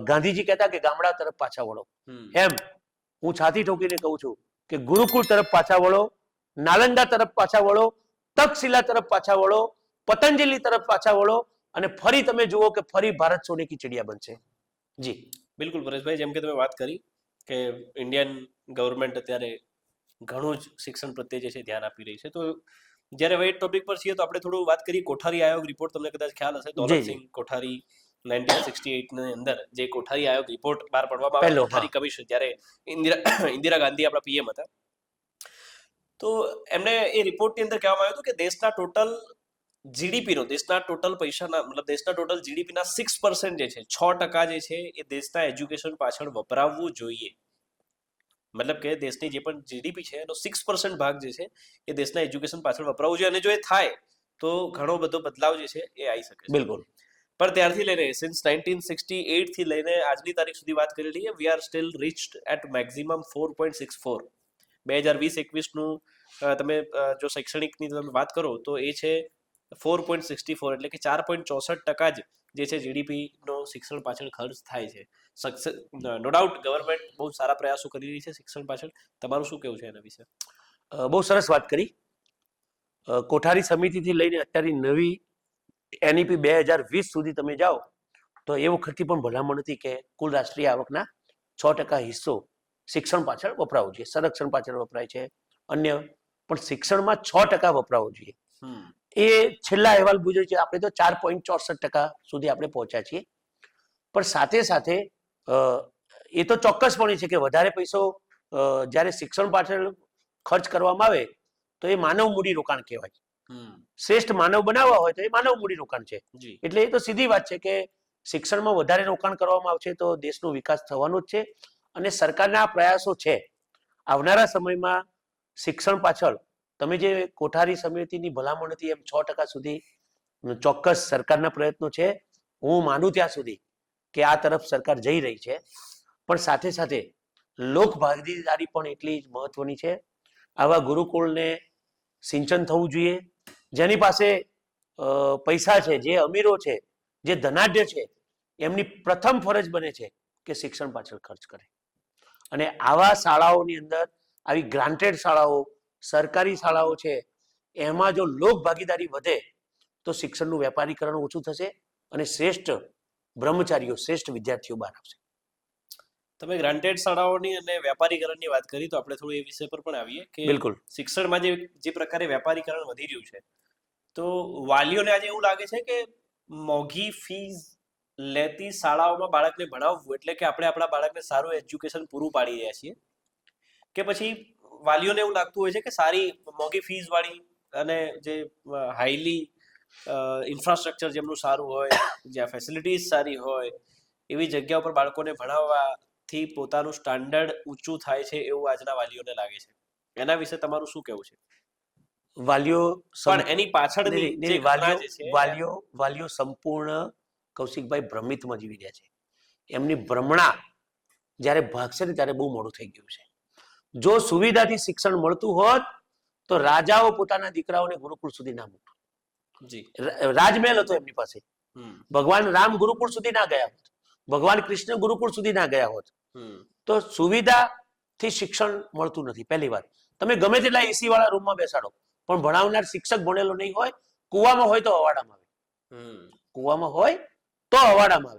ગાંધીજી કહેતા કે ગામડા તરફ પાછા વળો, એમ હું છાતી ઠોકીને કહું છું કે ગુરુકુળ તરફ પાછા વળો, નાલંદા તરફ પાછા વળો, તક્ષશિલા તરફ પાછા વળો, પતંજલિ તરફ પાછા વળો અને ફરી તમે જુઓ કે ફરી ભારત સોને કી ચિડિયા બનશે. જી બિલકુલ પરેશભાઈ, જેમ કે તમે વાત કરી કે ઇન્ડિયન ગવર્મેન્ટ અત્યારે ઘણું જ શિક્ષણ પ્રત્યે જે છે ધ્યાન આપી રહી છે. તો જ્યારે હવે ટોપિક પર છીએ તો આપણે થોડું વાત કરીએ. કોઠારી આયોગ રિપોર્ટ તમને કદાચ ખ્યાલ હશે, દોલતસિંહ કોઠારી 1968 ની અંદર જે કોઠારી આયોગ રિપોર્ટ બહાર પાડવામાં આવ્યો, કોઠારી કમિશન, જ્યારે ઇન્દિરા ગાંધી આપણા પીએમ હતા, તો એમને એ રિપોર્ટની અંદર કહેવામાં આવ્યું હતું કે દેશના ટોટલ જીડીપીનો, દેશના ટોટલ પૈસાના, મતલબ દેશના ટોટલ જીડીપીના 6% જે છે, 6% જે છે એ દેશના એજ્યુકેશન પાછળ વપરાવવું જોઈએ. મતલબ કે દેશની જે પણ જીડીપી છે એનો 6% ભાગ જે છે એ દેશના એજ્યુકેશન પાછળ વપરાવવું જોઈએ. અને જો એ થાય તો ઘણો બધો બદલાવ જે છે એ આવી શકે છે. બિલકુલ. પણ ત્યારથી લઈને સિન્સ 1968 થી લઈને આજની તારીખ સુધી વાત કરી લઈએ, we are still reached at maximum 4.64. 2020-21 નું તમે જો શૈક્ષણિકની તમે વાત કરો તો એ છે 4.64, એટલે કે 4.64% જ જે છે જીડીપી નો શિક્ષણ પાછળ ખર્ચ થાય છે. નો ડાઉટ ગવર્મેન્ટ બહુ સારા પ્રયાસો કરી રહી છે શિક્ષણ પાછળ. તમારું શું કેવું છે એના વિશે? બહુ સરસ વાત કરી. કોઠારી સમિતિથી લઈને અત્યારે નવી એનઈપી 2020 સુધી તમે જાઓ તો એ વખતથી પણ ભલામણ હતી કે કુલ રાષ્ટ્રીય આવકના 6% હિસ્સો શિક્ષણ પાછળ વપરાવો જોઈએ, સંરક્ષણ પાછળ વપરાય છે, અન્ય પણ શિક્ષણમાં 6% વપરાવો જોઈએ. એ છેલ્લા અહેવાલ મુજબ છે આપણે તો 4.64% સુધી આપણે પહોંચ્યા છીએ. પણ સાથે સાથે એ તો ચોક્કસપણે છે કે વધારે પૈસો જ્યારે શિક્ષણ પાછળ ખર્ચ કરવામાં આવે તો એ માનવ મૂડી રોકાણ કહેવાય. શ્રેષ્ઠ માનવ બનાવવા હોય તો એ માનવ મૂડી રોકાણ છે. એટલે એ તો સીધી વાત છે કે શિક્ષણમાં વધારે રોકાણ કરવામાં આવશે તો દેશનો વિકાસ થવાનો જ છે. અને સરકારના આ પ્રયાસો છે. આવનારા સમયમાં શિક્ષણ પાછળ તમે જે કોઠારી સમિતિની ભલામણ હતી એમ 6% સુધી ચોક્કસ સરકારના પ્રયત્નો છે. હું માનું ત્યાં સુધી કે આ તરફ સરકાર જઈ રહી છે. પણ સાથે સાથે લોક ભાગીદારી પણ એટલી જ મહત્વની છે. આવા ગુરુકુળને સિંચન થવું જોઈએ. જેની પાસે પૈસા છે, જે અમીરો છે, જે ધનાઢ્ય છે, એમની પ્રથમ ફરજ બને છે કે શિક્ષણ પાછળ ખર્ચ કરે. અને આવા શાળાઓની અંદર આવી ગ્રાન્ટેડ શાળાઓ, સરકારી શાળાઓ છે, એમાં જો લોક ભાગીદારી વધે તો શિક્ષણનું વેપારીકરણ ઓછું થશે અને શ્રેષ્ઠ બ્રહ્મચારીઓ, શ્રેષ્ઠ વિદ્યાર્થીઓ બહાર આવશે. તમે ગ્રાન્ટેડ શાળાઓની અને વેપારીકરણની વાત કરી તો આપણે થોડું એ વિષય પર પણ આવીએ કે બિલકુલ શિક્ષણમાં જે પ્રકારે વેપારીકરણ વધી રહ્યું છે તો વાલીઓને આજે એવું લાગે છે કે મોંઘી ફીસ લેતી શાળાઓમાં બાળકને ભણાવવું એટલે કે આપણે આપણા બાળકને સારું એજ્યુકેશન પૂરું પાડી રહ્યા છીએ, કે પછી વાલીઓને એવું લાગતું હોય છે કે સારી મોંઘી ફીસ વાળી અને જે હાઈલી ઇન્ફ્રાસ્ટ્રક્ચર જેમનું સારું હોય, જ્યાં ફેસિલિટીઝ સારી હોય એવી જગ્યા ઉપર બાળકોને ભણાવવાથી પોતાનું સ્ટાન્ડર્ડ ઊંચું થાય છે એવું આજના વાલીઓને લાગે છે. એના વિશે તમારું શું કહેવું છે? વાલીઓ પણ એની પાછળની જે ઘટના જે છે, વાલીઓ સંપૂર્ણ કૌશિકભાઈ ભ્રમિતમાં જીવી રહ્યા છે. એમની ભ્રમણા જ્યારે ભાગશે ને ત્યારે બહુ મોડું થઈ ગયું છે. જો સુવિધાથી શિક્ષણ મળતું હોત તો રાજાઓ પોતાના દીકરાઓને ગુરુકુળ સુધી ના મૂકત. રાજમહેલ હતો એમની પાસે. ભગવાન રામ ગુરુકુળ સુધી ના ગયા હોત, ભગવાન કૃષ્ણ ગુરુકુળ સુધી ના ગયા હોત. તો સુવિધાથી શિક્ષણ મળતું નથી. પહેલી વાત, તમે ગમે તેટલા એસી વાળા રૂમમાં બેસાડો પણ ભણાવનાર શિક્ષક ભણેલો નહીં હોય, કુવામાં હોય તો અવાડામાં આવે, કુવામાં હોય તો અવાડામાં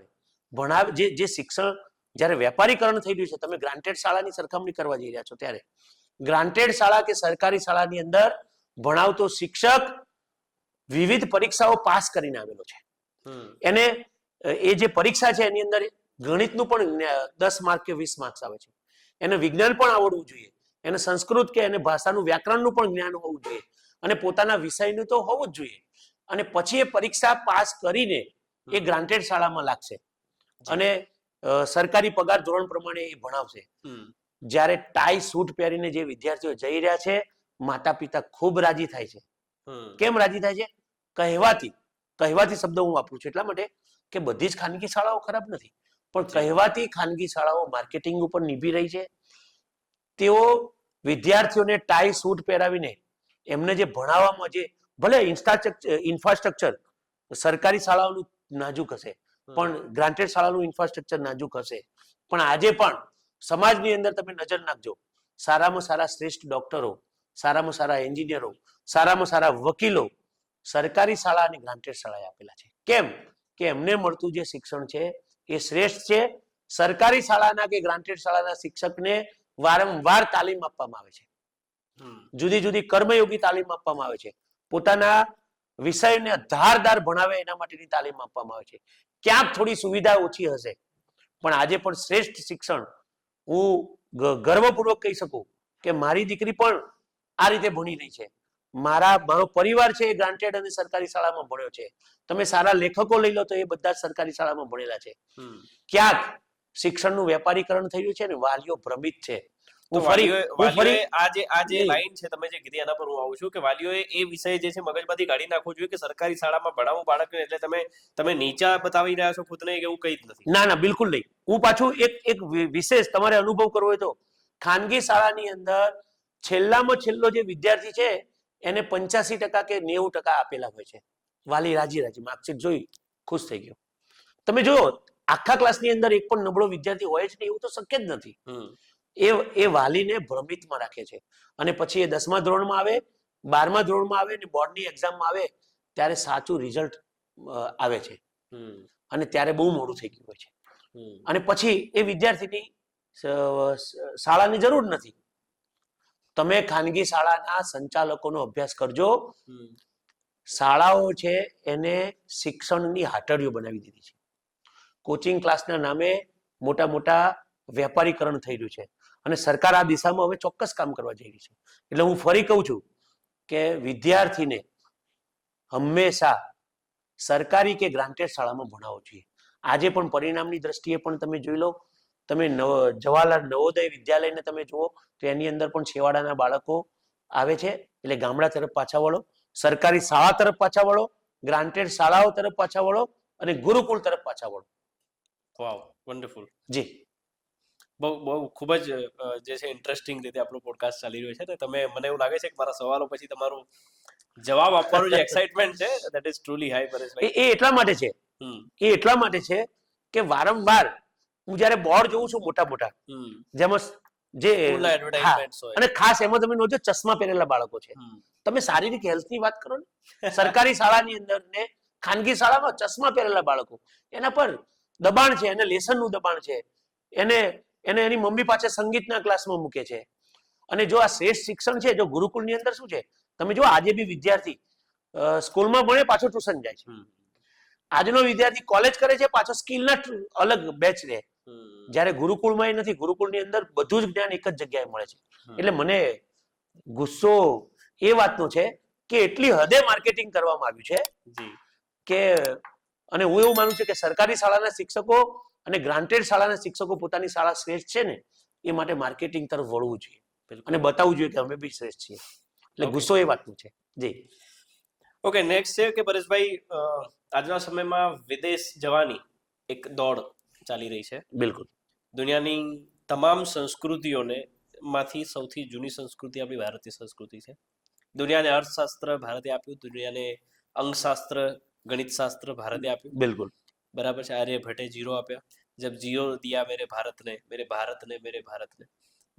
આવે. જે શિક્ષણ જ્યારે વેપારીકરણ થઈ રહ્યું છે, તમે ગ્રાન્ટેડ શાળાની સરખામણી કરવા જઈ રહ્યા છો ત્યારે ગ્રાન્ટેડ શાળા કે સરકારી શાળાની અંદર ભણાવતો શિક્ષક વિવિધ પરીક્ષાઓ પાસ કરીને આવેલો છે. એને એ જે પરીક્ષા છે એની અંદર ગણિતનું પણ 10 માર્ક કે 20 માર્ક્સ આવે છે. એને વિજ્ઞાન પણ આવડવું જોઈએ, એને સંસ્કૃત કે એને ભાષાનું વ્યાકરણનું પણ જ્ઞાન હોવું જોઈએ અને પોતાના વિષયનું તો હોવું જ જોઈએ. અને પછી એ પરીક્ષા પાસ કરીને એ ગ્રાન્ટેડ શાળામાં લાગશે અને સરકારી પગાર ધોરણ પ્રમાણે એ ભણાવશે. જ્યારે ટાઈ સૂટ પહેરીને જે વિદ્યાર્થીઓ જઈ રહ્યા છે, માતા પિતા ખૂબ રાજી થાય છે. કેમ રાજી થાય છે? કહેવાતી શબ્દ હું વાપરું છું એટલા માટે કે બધી જ ખાનગી શાળાઓ ખરાબ નથી, પણ કહેવાતી ખાનગી શાળાઓ માર્કેટિંગ ઉપર નિભી રહી છે. તેઓ વિદ્યાર્થીઓને ટાઈ સૂટ પહેરાવીને એમને જે ભણાવવામાં જે ભલે ઇન્ફ્રાસ્ટ્રક્ચર સરકારી શાળાઓનું નાજુક હશે, પણ ગ્રાન્ટેડ શાળાનું ઇન્ફ્રાસ્ટ્રક્ચર નાજુક હશે, પણ આજે પણ સમાજની અંદર તમે નજર નાખજો, સારામાં સારા શ્રેષ્ઠ ડોક્ટરો, સારામાં સારા એન્જિનિયરો, સારામાં સારા વકીલો સરકારી શાળા અને ગ્રાન્ટેડ શાળાએ આપેલા છે. કેમ કે એમને મળતું જે શિક્ષણ છે એ શ્રેષ્ઠ છે. સરકારી શાળાના કે ગ્રાન્ટેડ શાળાના શિક્ષકને વારંવાર તાલીમ આપવામાં આવે છે, જુદી જુદી કર્મયોગી તાલીમ આપવામાં આવે છે, પોતાના વિષયને ધારદાર ભણાવે એના માટેની તાલીમ આપવામાં આવે છે. ક્યાંક થોડી સુવિધા ઓછી હશે, પણ આજે પણ શ્રેષ્ઠ શિક્ષણ હું ગર્વપૂર્વક કહી શકું કે મારી દીકરી પણ આ રીતે ભણી રહી છે. મારો પરિવાર છે એ ગ્રાન્ટેડ અને સરકારી શાળામાં ભણ્યો છે. તમે સારા લેખકો લઈ લો તો એ બધા સરકારી શાળામાં ભણેલા છે. ક્યાંક શિક્ષણનું વેપારીકરણ થયું છે ને વાલીઓ ભ્રમિત છે. આ જે લાઈન છે તમે જે કીધી એના પર હું આવું છું કે વાલીઓએ એ વિષય જે છે મગજમાંથી કાઢી નાખવો જોઈએ કે સરકારી શાળામાં ભણાવવું બાળકને એટલે તમે નીચા બતાવી રહ્યા છો ખુદને, એવું કંઈ જ નથી. ના બિલકુલ નહીં. હું પાછું એક વિશેષ તમારે અનુભવ કરવો હોય તો ખાનગી શાળાની અંદર છેલ્લામાં છેલ્લો જે વિદ્યાર્થી છે એને 85% કે 90% આપેલા હોય છે. વાલી રાજી માર્કશીટ જોઈ ખુશ થઈ ગયો. તમે જુઓ આખા ક્લાસની અંદર એક પણ નબળો વિદ્યાર્થી હોય જ નહીં, એવું તો શક્ય જ નથી. એ વાલીને ભ્રમિતમાં રાખે છે અને પછી એ 10મા ધોરણમાં આવે, 12મા ધોરણમાં આવે અને બોર્ડની એક્ઝામમાં આવે ત્યારે સાચું રિઝલ્ટ આવે છે અને ત્યારે બહુ મોડું થઈ ગયું હોય છે. અને પછી એ વિદ્યાર્થીની શાળાની જરૂર નથી. તમે ખાનગી શાળાના સંચાલકોનો અભ્યાસ કરજો. શાળાઓ છે એને શિક્ષણની હાટડીઓ બનાવી દીધી છે. કોચિંગ ક્લાસના નામે મોટા મોટા વેપારીકરણ થઈ રહ્યું છે અને સરકાર આ દિશામાં હવે ચોક્કસ કામ કરવા જઈ રહી છે. એટલે હું ફરી કહું છું કે વિદ્યાર્થીને હંમેશા સરકારી કે ગ્રાન્ટેડ શાળામાં ભણાવવો જોઈએ. આજે પણ પરિણામની દ્રષ્ટિએ પણ તમે જોઈ લો, તમે જવાહરલાલ નવોદય વિદ્યાલયને તમે જુઓ તો એની અંદર પણ છેવાડાના બાળકો આવે છે. એટલે ગામડા તરફ પાછા વળો, સરકારી શાળા તરફ પાછા વળો, ગ્રાન્ટેડ શાળાઓ તરફ પાછા વળો અને ગુરુકુળ તરફ પાછા વળો. વાવ, વન્ડરફુલ. જી, બહુ ખૂબ જ જે છે ઇન્ટરેસ્ટિંગ રીતે આપણો પોડકાસ્ટ ચાલી રહ્યો છે ને તમે, મને એવું લાગે છે કે મારા સવાલો પછી તમારું જવાબ આપવાનું જે એક્સાઇટમેન્ટ છે ધેટ ઇઝ ટ્રુલી હાઈ પરેશભાઈ. એ એટલા માટે છે કે વારંવાર હું જ્યારે બોર્ડ જોઉં છું મોટા જેમાં જે અને ખાસ એમાં તમે નોંધો ચશ્મા પહેરેલા બાળકો છે. તમે શારીરિક હેલ્થની વાત કરો ને, સરકારી શાળાની અંદર ને ખાનગી શાળામાં ચશ્મા પહેરેલા બાળકો, એના પર દબાણ છે, એને લેસનનું દબાણ છે, એને એની મમ્મી પાસે સંગીતના ક્લાસમાં મૂકે છે. અને જો આ શ્રેષ્ઠ શિક્ષણ છે, જો ગુરુકુળની અંદર શું છે, તમે જો આજે બી વિદ્યાર્થી સ્કૂલમાં ભણે પાછો ટ્યુશન જાય છે, આજનો વિદ્યાર્થી કોલેજ કરે છે પાછો સ્કિલના અલગ બેચ રહે, જ્યારે ગુરુકુળમાં એ નથી. ગુરુકુળની અંદર બધું જ જ્ઞાન એક જ જગ્યાએ મળે છે. એટલે મને ગુસ્સો એ વાતનો છે કે એટલી હદે માર્કેટિંગ કરવામાં આવ્યું છે કે, અને હું એવું માનું છું કે સરકારી શાળાના શિક્ષકો અને ગ્રાન્ટેડ શાળાના શિક્ષકો પોતાની શાળા શ્રેષ્ઠ છે ને એ માટે માર્કેટિંગ તરફ વળવું જોઈએ અને બતાવવું જોઈએ કે અમે બી શ્રેષ્ઠ છીએ. એટલે ગુસ્સો એ વાતનો છે. જી, ઓકે. નેક્સ્ટ છે કે પરેશભાઈ, આજના સમયમાં વિદેશ જવાની એક દોડ ચાલી રહી છે. બિલકુલ. દુનિયાની તમામ સંસ્કૃતિઓને માંથી સૌથી જૂની સંસ્કૃતિ આપણી ભારતીય સંસ્કૃતિ છે. દુનિયાને અર્થશાસ્ત્ર ભારતે આપ્યું, દુનિયાને અંકશાસ્ત્ર ગણિતશાસ્ત્ર ભારતે આપ્યું. બિલકુલ બરાબર છે. આર્યભટ્ટે 0 આપ્યા. જબ 0 દિયા મેરે ભારત ને મેરે ભારત ને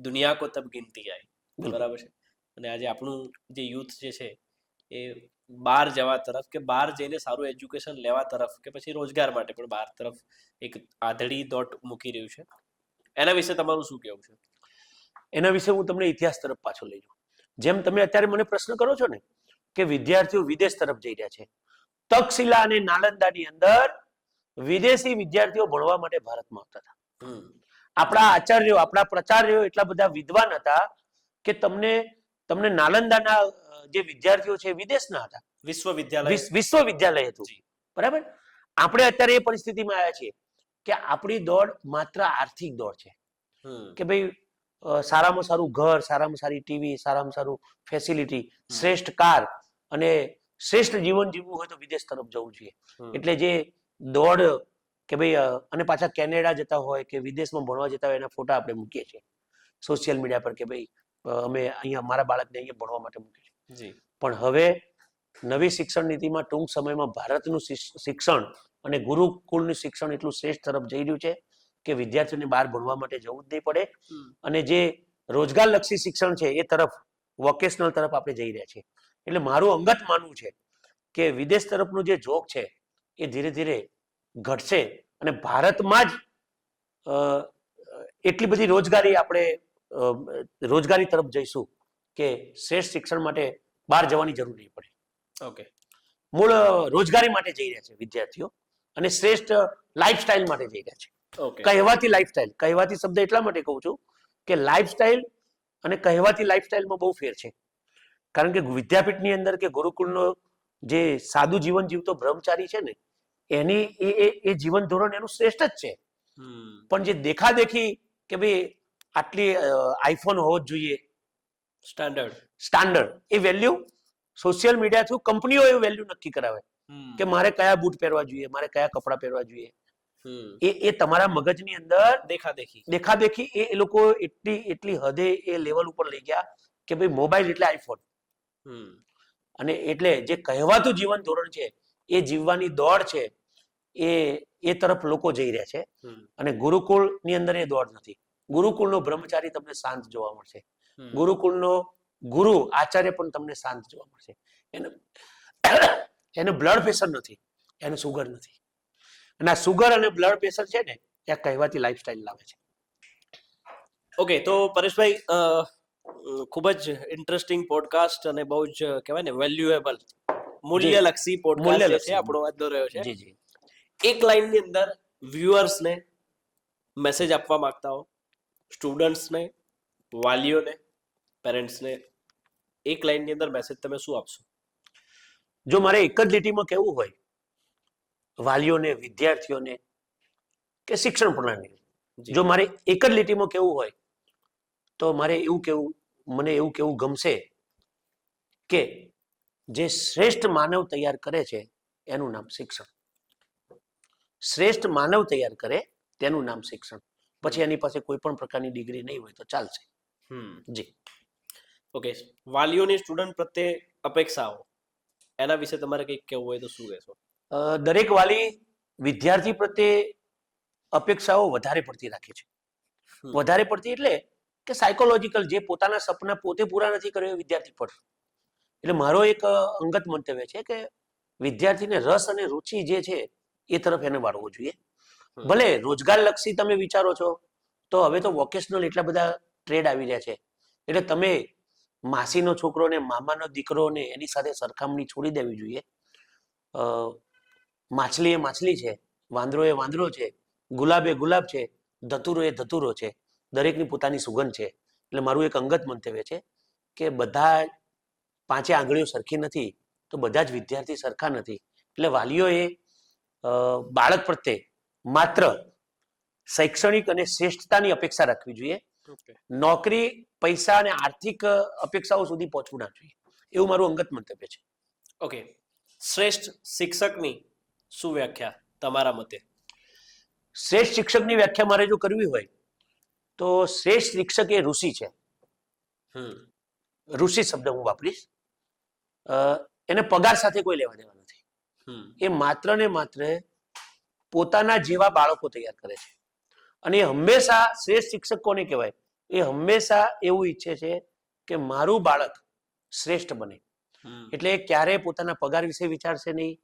દુનિયા કો તબ ગિનતી આઈ. બરાબર છે. અને આજે આપણું જે યુથ જે છે એ બહાર જવા તરફ કે બહાર જઈને સારું એજ્યુકેશન લેવા તરફ કે પછી રોજગાર માટે પણ બહાર તરફ એક આંધળી દોટ મૂકી રહ્યું છે. એના વિશે તમારું શું કહેવું છે? એના વિશે હું તમને ઇતિહાસ તરફ પાછો લઈ જાઉં. જેમ તમે અત્યારે મને પ્રશ્ન કરો છો ને કે વિદ્યાર્થીઓ વિદેશ તરફ જઈ રહ્યા છે, તક્ષશિલા અને નાલંદાની અંદર વિદેશી વિદ્યાર્થીઓ ભણવા માટે ભારતમાં આવતા હતા. આપણા આચાર્યો, આપણા પ્રચાર્યો એટલા બધા વિદ્વાન હતા કે તમને નાલંદાના જે વિદ્યાર્થીઓ છે વિદેશના હતા, વિશ્વવિદ્યાલય હતું. બરાબર. આપણે અત્યારે એ પરિસ્થિતિમાં આવ્યા છીએ કે આપણી દોડ માત્ર આર્થિક દોડ છે કે ભાઈ સારામાં સારું ઘર, સારામાં સારી ટીવી, સારામાં સારું ફેસિલિટી, શ્રેષ્ઠ કાર અને શ્રેષ્ઠ જીવન જીવવું હોય તો વિદેશ તરફ જવું જોઈએ. એટલે જે દોડ કે ભાઈ અને પાછા કેનેડા જતા હોય કે વિદેશમાં ભણવા જતા હોય એના ફોટા આપણે મૂકીએ છીએ સોશિયલ મીડિયા પર કે ભાઈ અમે અહીંયા મારા બાળકને અહીંયા ભણવા માટે મૂકીએ છીએ. પણ હવે નવી શિક્ષણ નીતિમાં ટૂંક સમયમાં ભારતનું શિક્ષણ અને ગુરુકુળનું શિક્ષણ એટલું શ્રેષ્ઠ તરફ જઈ રહ્યું છે કે વિદ્યાર્થીઓને બહાર ભણવા માટે જવું જ નહીં પડે. અને જે રોજગારલક્ષી શિક્ષણ છે એ તરફ, વોકેશનલ તરફ આપણે જઈ રહ્યા છીએ. એટલે મારું અંગત માનવું છે કે વિદેશ તરફનું જે ઝોક છે એ ધીરે ધીરે ઘટશે અને ભારતમાં જ એટલી બધી રોજગારી તરફ જઈશું કે શ્રેષ્ઠ શિક્ષણ માટે બહાર જવાની જરૂર નહીં પડે. ઓકે. મૂળ રોજગારી માટે જઈ રહ્યા છે વિદ્યાર્થીઓ અને શ્રેષ્ઠ લાઈફસ્ટાઈલ માટે જઈ રહ્યા છે. કહેવાતી લાઈફસ્ટાઈલ, કહેવાતી શબ્દ એટલા માટે કહું છું કે લાઈફસ્ટાઈલ અને કહેવાતી લાઈફસ્ટાઈલમાં બહુ ફેર છે. કારણ કે વિદ્યાપીઠની અંદર કે ગુરુકુળનો જે સાદું જીવન જીવતો બ્રહ્મચારી છે ને એની એ જીવન ધોરણ એનું શ્રેષ્ઠ જ છે. પણ જે દેખાદેખી કે ભાઈ આટલી આઈફોન હોવો જ જોઈએ, standard A value social media through કંપનીઓ એ વેલ્યુ નક્કી કરાવે કે મારે કયા બૂટ પહેરવા જોઈએ, મારે કયા કપડાં પહેરવા જોઈએ. એ તમારા મગજની અંદર દેખાદેખી એ લોકો એટલી હદે એ લેવલ ઉપર લઈ ગયા કે ભાઈ મોબાઈલ એટલે આઈફોન. અને એટલે જે કહેવાતું જીવન ધોરણ છે એ જીવવાની દોડ છે એ તરફ લોકો જઈ રહ્યા છે. અને ગુરુકુળની અંદર એ દોડ નથી. ગુરુકુળનો બ્રહ્મચારી તમને શાંત જોવા મળશે, ગુરુકુળનો ગુરુ આચાર્ય પણ તમને શાંત જોવા મળશે. એને બ્લડ પ્રેશર નથી, એને સુગર નથી. અને આ સુગર અને બ્લડ પ્રેશર છે ને એ કહેવાતી લાઈફસ્ટાઈલ લાવે છે. ઓકે, તો પરેશભાઈ ખૂબ જ ઇન્ટરેસ્ટિંગ પોડકાસ્ટ અને બહુ જ કહેવાય ને વેલ્યુએબલ, મૂલ્યલક્ષી પોડકાસ્ટ છે આપણો આજનો રહ્યો છે. જી જી. એક લાઈનની અંદર વ્યુઅર્સને મેસેજ આપવા માંગતા હો, સ્ટુડન્ટ્સને, વાલીઓને, પેરેન્ટ્સને, એક લાઈનની અંદર મેસેજ તમે શું આપશો? જો મારે એક જ લીટીમાં કહેવું હોય વાલીઓને, વિદ્યાર્થીઓને કે શિક્ષણ પ્રણાલીને, જો મારે એક જ લીટીમાં કહેવું હોય તો મારે મને એવું કહેવું ગમશે કે જે શ્રેષ્ઠ માનવ તૈયાર કરે છે એનું નામ શિક્ષણ. શ્રેષ્ઠ માનવ તૈયાર કરે તેનું નામ શિક્ષણ. પછી એની પાસે કોઈ પણ પ્રકારની ડિગ્રી નહીં હોય તો ચાલશે. જી. ઓકે, વાલીઓની સ્ટુડન્ટ પ્રત્યે અપેક્ષાઓ, એના વિશે તમારે કંઈક કહેવું હોય તો શું કહેશો? દરેક વાલી વિદ્યાર્થી પ્રત્યે અપેક્ષાઓ વધારે પડતી રાખે છે. વધારે પડતી એટલે કે સાયકોલોજીકલ, જે પોતાના સપના પોતે પૂરા નથી કર્યો એ વિદ્યાર્થી પર. એટલે મારો એક અંગત મંતવ્ય છે કે વિદ્યાર્થીને રસ અને રુચિ જે છે એ તરફ એને વાળવો જોઈએ. ભલે રોજગાર લક્ષી તમે વિચારો છો તો હવે તો વોકેશનલ એટલા બધા ટ્રેડ આવી રહ્યા છે. એટલે તમે માસીનો છોકરો ને મામાનો દીકરો ને એની સાથે સરખામણી છોડી દેવી જોઈએ. માછલી એ માછલી છે, વાંદરો એ વાંદરો છે, ગુલાબ એ ગુલાબ છે, ધતુરો એ ધતુરો છે. દરેકની પોતાની સુગંધ છે. એટલે મારું એક અંગત મંતવ્ય છે કે બધા પાંચે આંગળીઓ સરખી નથી તો બધા જ વિદ્યાર્થી સરખા નથી. એટલે વાલીઓએ બાળક પ્રત્યે માત્ર શૈક્ષણિક અને શ્રેષ્ઠતાની અપેક્ષા રાખવી જોઈએ. નોકરી, પૈસા અને આર્થિક અપેક્ષાઓ સુધી પહોંચવું ના જોઈએ. એવું મારું અંગત મંતવ્ય છે. ઓકે, શ્રેષ્ઠ શિક્ષકની શું વ્યાખ્યા તમારા મતે? શ્રેષ્ઠ શિક્ષકની વ્યાખ્યા મારે જો કરવી હોય તો શ્રેષ્ઠ શિક્ષક એ ઋષિ છે. ઋષિ શબ્દ હું વાપરીશ. એને પગાર સાથે કોઈ લેવા દેવા નથી. એ માત્ર ને માત્ર પોતાના જેવા બાળકો તૈયાર કરે છે. અને એ હંમેશા શ્રેષ્ઠ શિક્ષક કોને કહેવાય? એ હંમેશા એવું ઈચ્છે છે કે મારું બાળક શ્રેષ્ઠ બને. એટલે ક્યારેય પોતાના પગાર વિશે વિચારશે નહીં,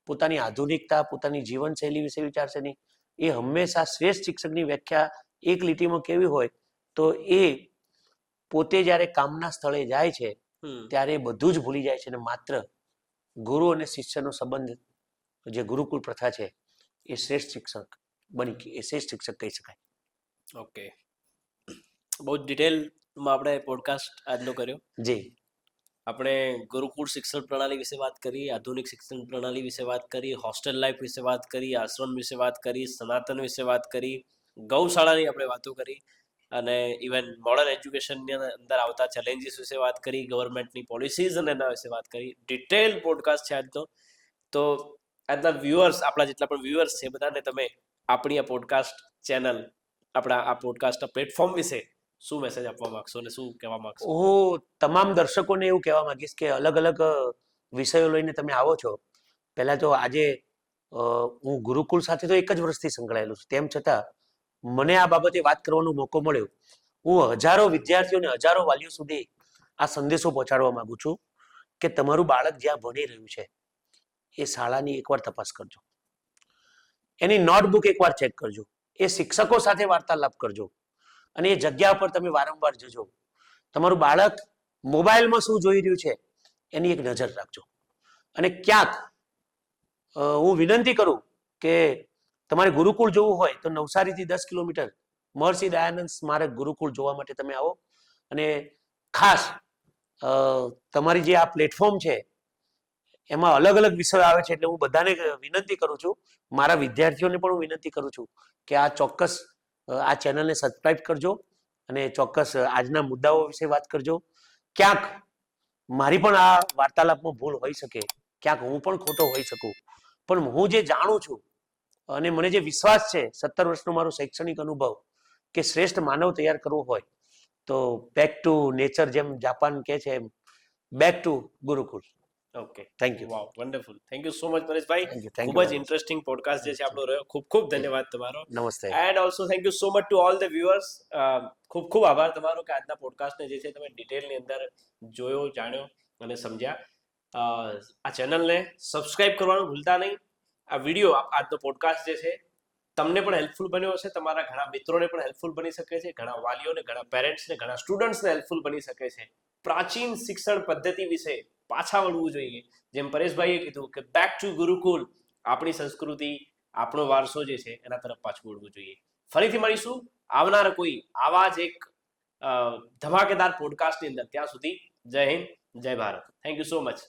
પોતાની આધુનિકતા, પોતાની જીવનશૈલી વિશે વિચારશે નહીં. એ હંમેશા શ્રેષ્ઠ શિક્ષકની વ્યાખ્યા એક લીટીમાં કેવી હોય તો એ પોતે જ્યારે કામના સ્થળે જાય છે હમ ત્યારે એ બધું જ ભૂલી જાય છે અને માત્ર ગુરુ અને શિષ્યનો સંબંધ, જે ગુરુકુળ પ્રથા છે, એ શ્રેષ્ઠ શિક્ષક કહી શકાય. ઓકે, બહુ ડિટેલમાં આપણે પોડકાસ્ટ આજનો કર્યો. જી. આપણે ગુરુકુળ શિક્ષણ પ્રણાલી વિશે વાત કરી, આધુનિક શિક્ષણ પ્રણાલી વિશે વાત કરી, હોસ્ટેલ લાઈફ વિશે વાત કરી, આશ્રમ વિશે વાત કરી, સનાતન વિશે વાત કરી, ગૌશાળાની આપણે વાતો કરી, અને ઇવન મોડર્ન એજ્યુકેશનની અંદર આવતા ચેલેન્જીસ વિશે વાત કરી, ગવર્મેન્ટની પોલિસીઝ અને એના વિશે વાત કરી. ડિટેલ પોડકાસ્ટ છે આજનો. તો આજના વ્યુઅર્સ, આપણા જેટલા પણ વ્યુઅર્સ છે, બધાને તમે આપણી આ પોડકાસ્ટ ચેનલ, આપણા આ પોડકાસ્ટના પ્લેટફોર્મ વિશે શું મેસેજ આપવા માંગશો અને શું કહેવા માંગશો? હું તમામ દર્શકોને એવું કહેવા માંગીશ કે અલગ અલગ વિષયો લઈને તમે આવો છો. પહેલા તો આજે હું ગુરુકુળ સાથે તો એક જ વર્ષથી સંકળાયેલું છું, તેમ છતાં મને આ બાબતે વાત કરવાનો મોકો મળ્યો. હું હજારો વિદ્યાર્થીઓને, હજારો વાલીઓ સુધી આ સંદેશો પહોંચાડવા માંગુ છું કે તમારું બાળક જ્યાં ભણી રહ્યું છે એ શાળાની એકવાર તપાસ કરજો, એની નોટબુક એકવાર ચેક કરજો, એ શિક્ષકો સાથે વાર્તાલાપ કરજો, અને એ જગ્યા પર તમે વારંવાર જજો. તમારું બાળક મોબાઈલમાં શું જોઈ રહ્યું છે એની એક નજર રાખજો. અને ક્યાંક હું વિનંતી કરું કે તમારે ગુરુકુળ જોવું હોય તો નવસારીથી 10 કિલોમીટર મહર્ષિ દયાનંદ સ્મારક ગુરુકુળ જોવા માટે તમે આવો. અને ખાસ તમારી જે આ પ્લેટફોર્મ છે એમાં અલગ અલગ વિષયો આવે છે, એટલે હું બધાને વિનંતી કરું છું, મારા વિદ્યાર્થીઓને પણ હું વિનંતી કરું છું કે આ ચોક્કસ આ ચેનલને સબસ્ક્રાઇબ કરજો અને ચોક્કસ આજના મુદ્દાઓ વિશે વાત કરજો. ક્યાંક મારી પણ આ વાર્તાલાપમાં ભૂલ હોઈ શકે, ક્યાંક હું પણ ખોટો હોઈ શકું, પણ હું જે જાણું છું અને મને જે વિશ્વાસ છે, 17 વર્ષનો મારો શૈક્ષણિક અનુભવ, કે શ્રેષ્ઠ માનવ તૈયાર કરવો હોય તો બેક ટુ નેચર, જેમ જાપાન કહે છે એમ back to gurukul. Okay, thank you. Wow, wonderful. Thank you so much Pareshbhai. Thank ખૂબ જ ઇન્ટરેસ્ટિંગ પોડકાસ્ટ જે છે આપણો રહ્યો. ખૂબ ખૂબ ધન્યવાદ તમારો. નમસ્તે. And also thank you so much to all the viewers. ખૂબ ખૂબ આભાર તમારો કે આજના પોડકાસ્ટને જે છે તમે ડિટેલની અંદર જોયો, જાણ્યો અને સમજ્યા. આ ચેનલને સબસ્ક્રાઇબ કરવાનું ભૂલતા નહીં. આ વિડીયો, આજનો પોડકાસ્ટ જે છે તમને પણ હેલ્પફુલ બન્યો હશે, તમારા ઘણા મિત્રોને પણ હેલ્પફુલ બની શકે છે, ઘણા વાલીઓને, ઘણા પેરેન્ટ્સને, ઘણા સ્ટુડન્ટ્સને હેલ્પફુલ બની શકે છે. પ્રાચીન શિક્ષણ પદ્ધતિ વિશે પાછા વળવું જોઈએ. જેમ પરેશભાઈએ કીધું કે બેક ટુ ગુરુકુલ, આપણી સંસ્કૃતિ, આપણો વારસો જે છે એના તરફ પાછું વળવું જોઈએ. ફરીથી મળીશું આવનાર કોઈ આવા જ એક ધમાકેદાર પોડકાસ્ટની અંદર. ત્યાં સુધી જય હિન્દ, જય Bharat. Thank you so much.